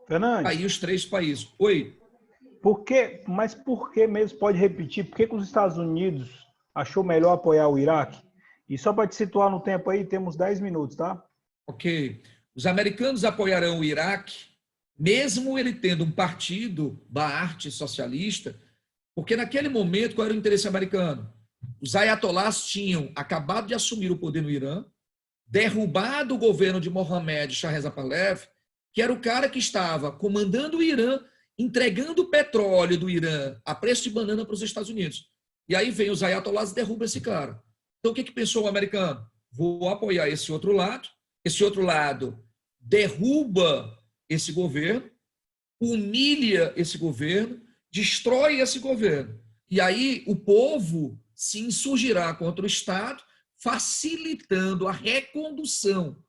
Fernandes, Aí os 3 países. Oi. Mas por que mesmo, pode repetir, por que os Estados Unidos achou melhor apoiar o Iraque? E só para te situar no tempo aí, temos 10 minutos, tá? Ok. Os americanos apoiarão o Iraque, mesmo ele tendo um partido Baath socialista, porque naquele momento, qual era o interesse americano? Os ayatolás tinham acabado de assumir o poder no Irã, derrubado o governo de Mohammad Shah Reza Pahlavi, que era o cara que estava comandando o Irã, entregando o petróleo do Irã a preço de banana para os Estados Unidos. E aí vem os ayatollahs e derrubam esse cara. Então o que pensou o americano? Vou apoiar esse outro lado derruba esse governo, humilha esse governo, destrói esse governo. E aí o povo se insurgirá contra o Estado, facilitando a recondução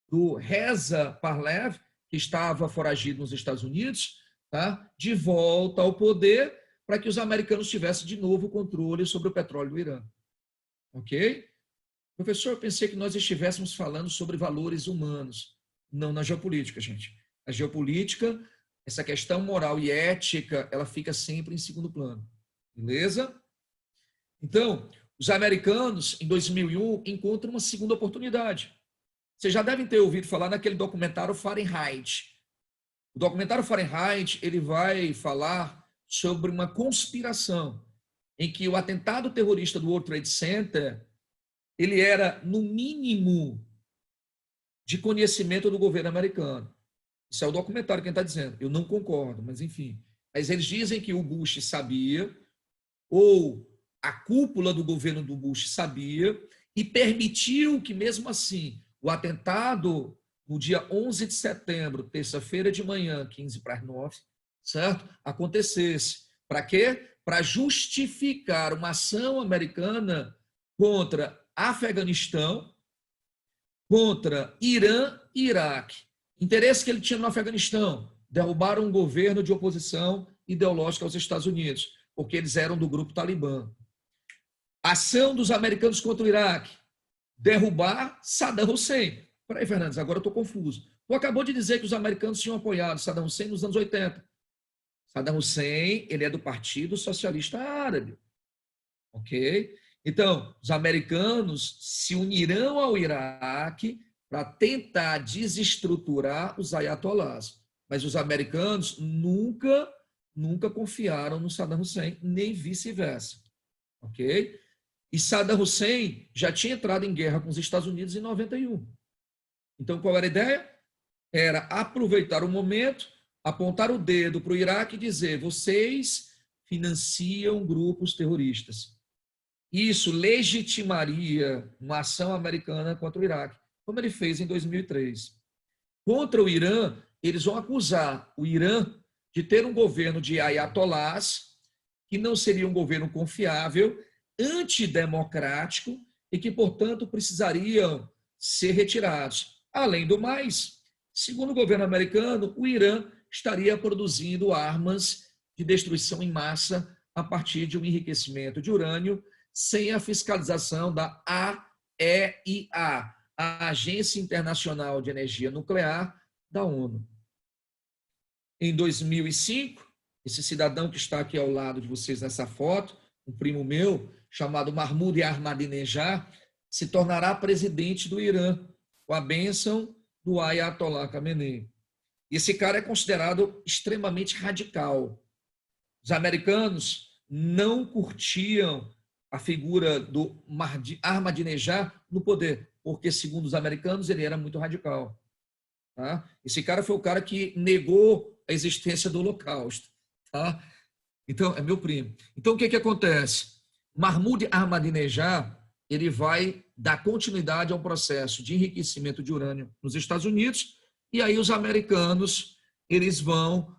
do Reza Pahlavi, que estava foragido nos Estados Unidos, tá? De volta ao poder, para que os americanos tivessem de novo o controle sobre o petróleo do Irã. Ok? Professor, eu pensei que nós estivéssemos falando sobre valores humanos. Não na geopolítica, gente. Na geopolítica, essa questão moral e ética, ela fica sempre em segundo plano. Beleza? Então, os americanos, em 2001, encontram uma segunda oportunidade. Vocês já devem ter ouvido falar naquele documentário Fahrenheit. O documentário Fahrenheit, ele vai falar sobre uma conspiração em que o atentado terrorista do World Trade Center, ele era, no mínimo, de conhecimento do governo americano. Isso é o documentário quem está dizendo. Eu não concordo, mas enfim. Mas eles dizem que o Bush sabia, ou a cúpula do governo do Bush sabia, e permitiu que, mesmo assim, o atentado no dia 11 de setembro, terça-feira de manhã, 15 para as 9, certo? Acontecesse. Para quê? Para justificar uma ação americana contra Afeganistão, contra Irã e Iraque. Interesse que ele tinha no Afeganistão, derrubaram um governo de oposição ideológica aos Estados Unidos, porque eles eram do grupo Talibã. Ação dos americanos contra o Iraque, derrubar Saddam Hussein. Peraí, Fernandes, agora eu estou confuso. Tu acabou de dizer que os americanos tinham apoiado Saddam Hussein nos anos 80. Saddam Hussein, ele é do Partido Socialista Árabe. Ok? Então, os americanos se unirão ao Iraque para tentar desestruturar os ayatollahs. Mas os americanos nunca confiaram no Saddam Hussein, nem vice-versa. Ok? E Saddam Hussein já tinha entrado em guerra com os Estados Unidos em 91. Então, qual era a ideia? Era aproveitar o momento, apontar o dedo para o Iraque e dizer: vocês financiam grupos terroristas. Isso legitimaria uma ação americana contra o Iraque, como ele fez em 2003. Contra o Irã, eles vão acusar o Irã de ter um governo de ayatollahs, que não seria um governo confiável, antidemocrático e que, portanto, precisariam ser retirados. Além do mais, segundo o governo americano, o Irã estaria produzindo armas de destruição em massa a partir de um enriquecimento de urânio sem a fiscalização da AEIA, a Agência Internacional de Energia Nuclear da ONU. Em 2005, esse cidadão que está aqui ao lado de vocês nessa foto, um primo meu, chamado Mahmoud Ahmadinejad, se tornará presidente do Irã, com a bênção do Ayatollah Khamenei. Esse cara é considerado extremamente radical. Os americanos não curtiam a figura do Ahmadinejad no poder, porque, segundo os americanos, ele era muito radical. Tá? Esse cara foi o cara que negou a existência do Holocausto. Tá? Então, é meu primo. Então, o que acontece? Mahmoud Ahmadinejad, ele vai dar continuidade ao processo de enriquecimento de urânio nos Estados Unidos, e aí os americanos, eles vão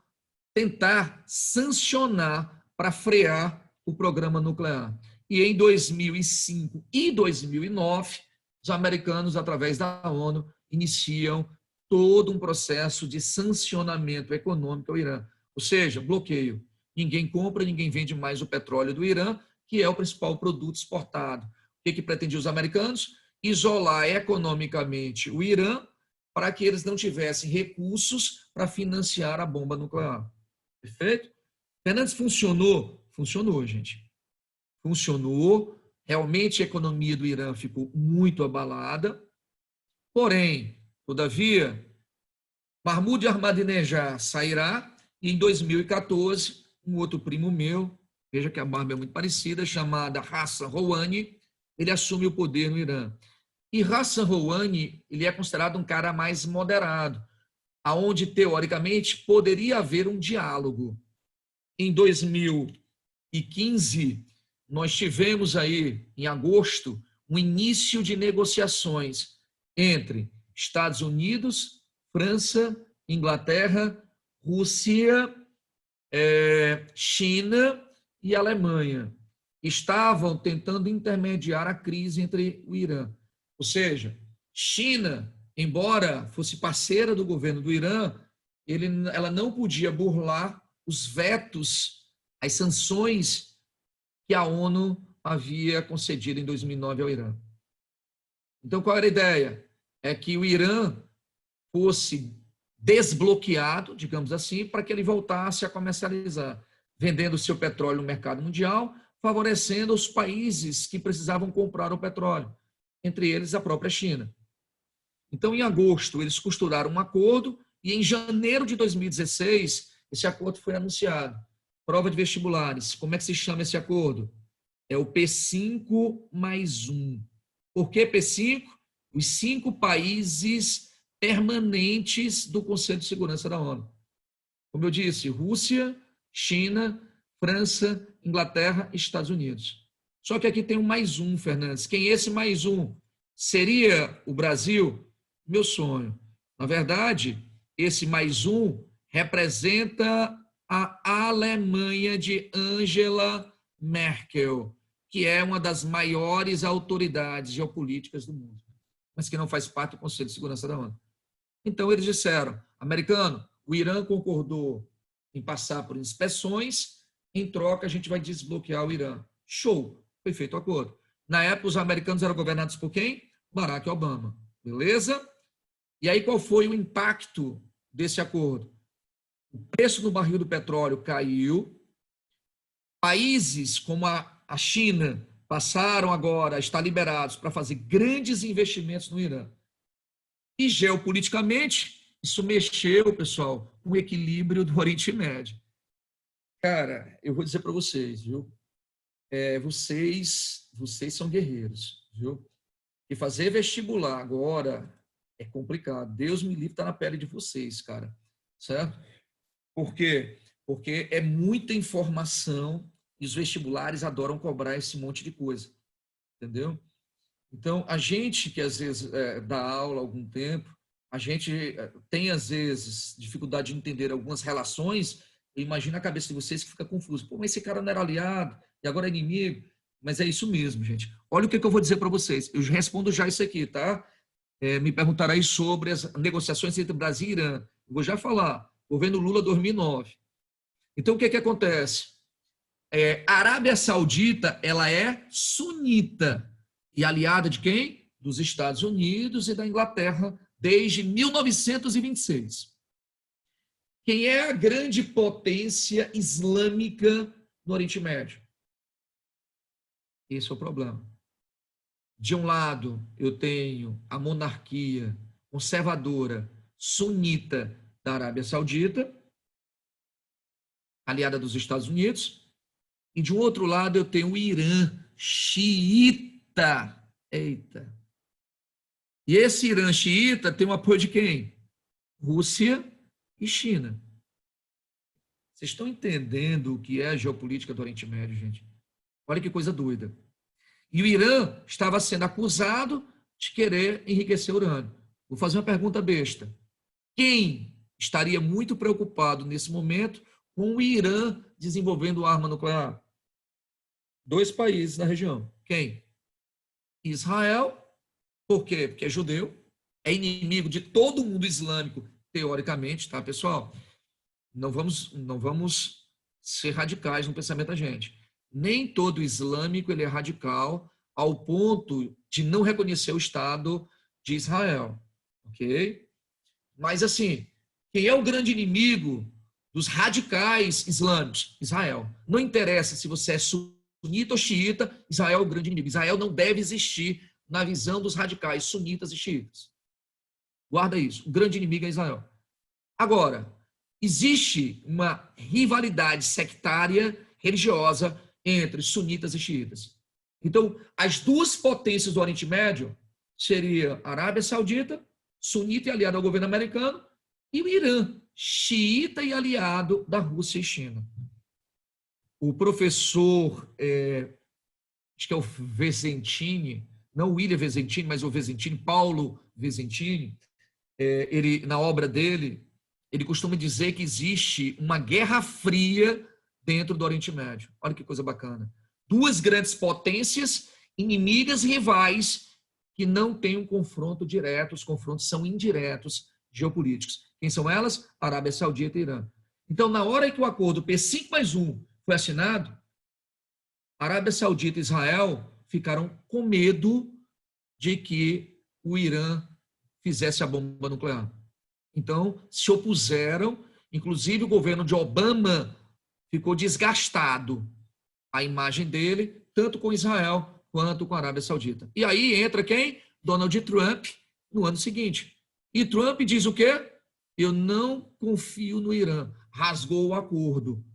tentar sancionar para frear o programa nuclear. E em 2005 e 2009, os americanos, através da ONU, iniciam todo um processo de sancionamento econômico ao Irã. Ou seja, bloqueio. Ninguém compra, ninguém vende mais o petróleo do Irã, que é o principal produto exportado. O que pretendiam os americanos? Isolar economicamente o Irã para que eles não tivessem recursos para financiar a bomba nuclear. Perfeito? Fernandes, funcionou? Funcionou, gente. Funcionou. Realmente a economia do Irã ficou muito abalada. Porém, todavia, Mahmoud Ahmadinejad sairá e em 2014, um outro primo meu, veja que a barba é muito parecida, chamada Hassan Rouhani, ele assume o poder no Irã. E Hassan Rouhani, ele é considerado um cara mais moderado, aonde teoricamente poderia haver um diálogo. Em 2015, nós tivemos aí, em agosto, um início de negociações entre Estados Unidos, França, Inglaterra, Rússia, China e Alemanha. Estavam tentando intermediar a crise entre o Irã. Ou seja, China, embora fosse parceira do governo do Irã, ela não podia burlar os vetos, as sanções que a ONU havia concedido em 2009 ao Irã. Então, qual era a ideia? É que o Irã fosse desbloqueado, digamos assim, para que ele voltasse a comercializar, vendendo seu petróleo no mercado mundial, favorecendo os países que precisavam comprar o petróleo, entre eles a própria China. Então, em agosto, eles costuraram um acordo e em janeiro de 2016, esse acordo foi anunciado. Prova de vestibulares. Como é que se chama esse acordo? É o P5+1. Por que P5? Os 5 países permanentes do Conselho de Segurança da ONU. Como eu disse, Rússia, China, França, Inglaterra e Estados Unidos. Só que aqui tem um +1, Fernandes. Quem é esse +1? Seria o Brasil? Meu sonho. Na verdade, esse +1 representa a Alemanha de Angela Merkel, que é uma das maiores autoridades geopolíticas do mundo, mas que não faz parte do Conselho de Segurança da ONU. Então, eles disseram, americano, o Irã concordou em passar por inspeções, em troca a gente vai desbloquear o Irã. Show! Foi feito o acordo. Na época, os americanos eram governados por quem? Barack Obama. Beleza? E aí, qual foi o impacto desse acordo? O preço do barril do petróleo caiu, países como a China passaram agora a estar liberados para fazer grandes investimentos no Irã. E, geopoliticamente, isso mexeu, pessoal, com o equilíbrio do Oriente Médio. Cara, eu vou dizer para vocês, viu? Vocês são guerreiros, viu? E fazer vestibular agora é complicado. Deus me livre, está na pele de vocês, cara. Certo? Por quê? Porque é muita informação e os vestibulares adoram cobrar esse monte de coisa. Entendeu? Então, a gente que às vezes dá aula há algum tempo, a gente tem às vezes dificuldade de entender algumas relações, e imagina a cabeça de vocês que fica confuso. Pô, mas esse cara não era aliado e agora é inimigo. Mas é isso mesmo, gente. Olha o que eu vou dizer para vocês. Eu respondo já isso aqui, tá? Me perguntaram aí sobre as negociações entre Brasil e Irã. Eu vou já falar. Governo Lula 2009. Então, o que acontece? A Arábia Saudita, ela é sunita e aliada de quem? Dos Estados Unidos e da Inglaterra desde 1926. Quem é a grande potência islâmica no Oriente Médio? Esse é o problema. De um lado, eu tenho a monarquia conservadora sunita da Arábia Saudita, aliada dos Estados Unidos, e de um outro lado eu tenho o Irã xiita. Eita! E esse Irã xiita tem o apoio de quem? Rússia e China. Vocês estão entendendo o que é a geopolítica do Oriente Médio, gente? Olha que coisa doida. E o Irã estava sendo acusado de querer enriquecer urânio. Vou fazer uma pergunta besta. Quem estaria muito preocupado nesse momento com o Irã desenvolvendo arma nuclear? 2 países na região. Quem? Israel. Por quê? Porque é judeu, é inimigo de todo mundo islâmico, teoricamente, tá, pessoal? Não vamos ser radicais no pensamento da gente. Nem todo islâmico ele é radical ao ponto de não reconhecer o Estado de Israel, ok? Mas, assim, quem é o grande inimigo dos radicais islâmicos? Israel. Não interessa se você é sunita ou xiita, Israel é o grande inimigo. Israel não deve existir na visão dos radicais sunitas e xiitas. Guarda isso. O grande inimigo é Israel. Agora, existe uma rivalidade sectária, religiosa, entre sunitas e xiitas. Então, as duas potências do Oriente Médio seria a Arábia Saudita, sunita e aliado ao governo americano, e o Irã, xiita e aliado da Rússia e China. O professor, acho que é o Vesentini, não o William Vesentini, mas o Vesentini, Paulo Vesentini, ele, na obra dele, ele costuma dizer que existe uma guerra fria dentro do Oriente Médio. Olha que coisa bacana. Duas grandes potências, inimigas e rivais, que não têm um confronto direto, os confrontos são indiretos, geopolíticos. Quem são elas? Arábia Saudita e Irã. Então, na hora que o acordo P5+1 foi assinado, Arábia Saudita e Israel ficaram com medo de que o Irã fizesse a bomba nuclear. Então, se opuseram, inclusive o governo de Obama ficou desgastado, a imagem dele, tanto com Israel quanto com a Arábia Saudita. E aí entra quem? Donald Trump, no ano seguinte. E Trump diz o quê? Eu não confio no Irã. Rasgou o acordo.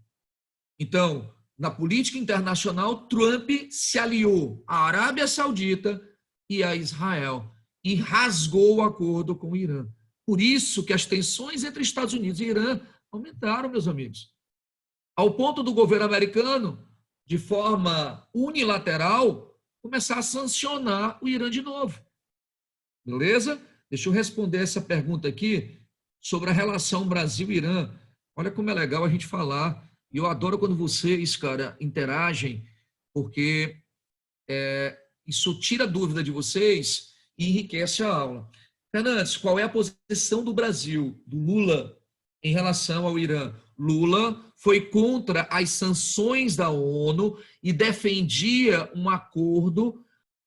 Então, na política internacional, Trump se aliou à Arábia Saudita e a Israel e rasgou o acordo com o Irã. Por isso que as tensões entre Estados Unidos e Irã aumentaram, meus amigos. Ao ponto do governo americano, de forma unilateral, começar a sancionar o Irã de novo. Beleza? Deixa eu responder essa pergunta aqui sobre a relação Brasil-Irã. Olha como é legal a gente falar. E eu adoro quando vocês, cara, interagem, porque isso tira a dúvida de vocês e enriquece a aula. Fernandes, qual é a posição do Brasil, do Lula, em relação ao Irã? Lula foi contra as sanções da ONU e defendia um acordo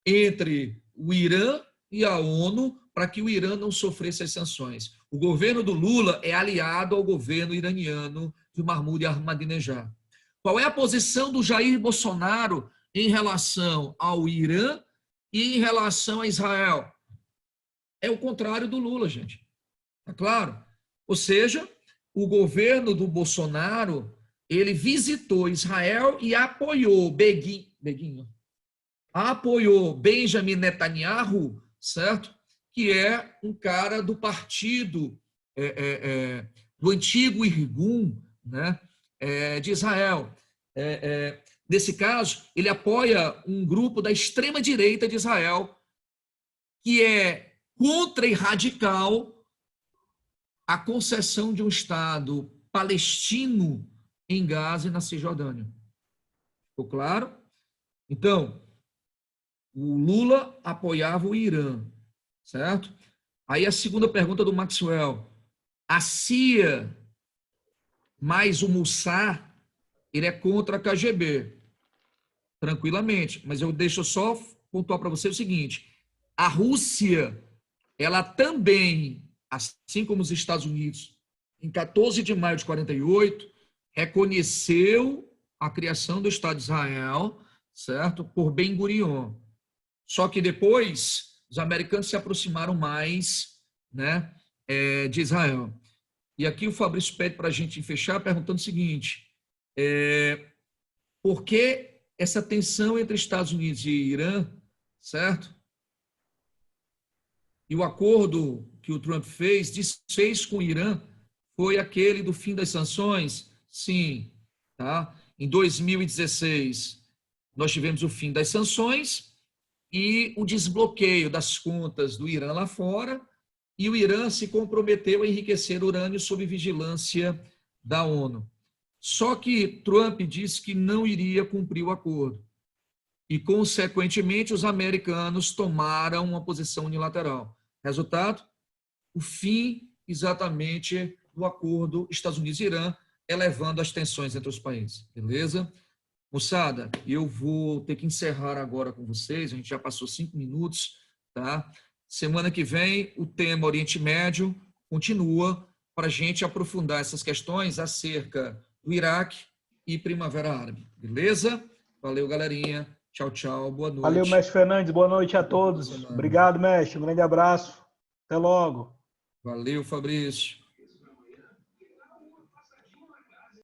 entre o Irã e a ONU para que o Irã não sofresse as sanções. O governo do Lula é aliado ao governo iraniano de Mahmoud Ahmadinejad. Qual é a posição do Jair Bolsonaro em relação ao Irã e em relação a Israel? É o contrário do Lula, gente. Tá claro? Ou seja, o governo do Bolsonaro, ele visitou Israel e apoiou apoiou Benjamin Netanyahu, certo? Que é um cara do partido do antigo Irgun, né? De Israel. Nesse caso, ele apoia um grupo da extrema-direita de Israel, que é contra e radical a concessão de um Estado palestino em Gaza e na Cisjordânia. Ficou claro? Então, o Lula apoiava o Irã, certo? Aí a segunda pergunta do Maxwell. A CIA mais o Mossad, ele é contra a KGB. Tranquilamente. Mas eu deixo só pontuar para você o seguinte. A Rússia, ela também, assim como os Estados Unidos, em 14 de maio de 48, reconheceu a criação do Estado de Israel, certo? Por Ben-Gurion. Só que depois, os americanos se aproximaram mais, né, de Israel. E aqui o Fabrício pede para a gente fechar perguntando o seguinte, por que essa tensão entre Estados Unidos e Irã, certo? E o acordo que o Trump desfez com o Irã, foi aquele do fim das sanções? Sim. Tá? Em 2016, nós tivemos o fim das sanções e o desbloqueio das contas do Irã lá fora, e o Irã se comprometeu a enriquecer urânio sob vigilância da ONU. Só que Trump disse que não iria cumprir o acordo. E, consequentemente, os americanos tomaram uma posição unilateral. Resultado? O fim, exatamente, do acordo Estados Unidos e Irã, elevando as tensões entre os países. Beleza? Moçada, eu vou ter que encerrar agora com vocês, a gente já passou 5 minutos, tá? Semana que vem, o tema Oriente Médio continua para a gente aprofundar essas questões acerca do Iraque e Primavera Árabe. Beleza? Valeu, galerinha. Tchau, tchau. Boa noite. Valeu, mestre Fernandes. Boa noite a todos. Obrigado, mestre. Um grande abraço. Até logo. Valeu, Fabrício.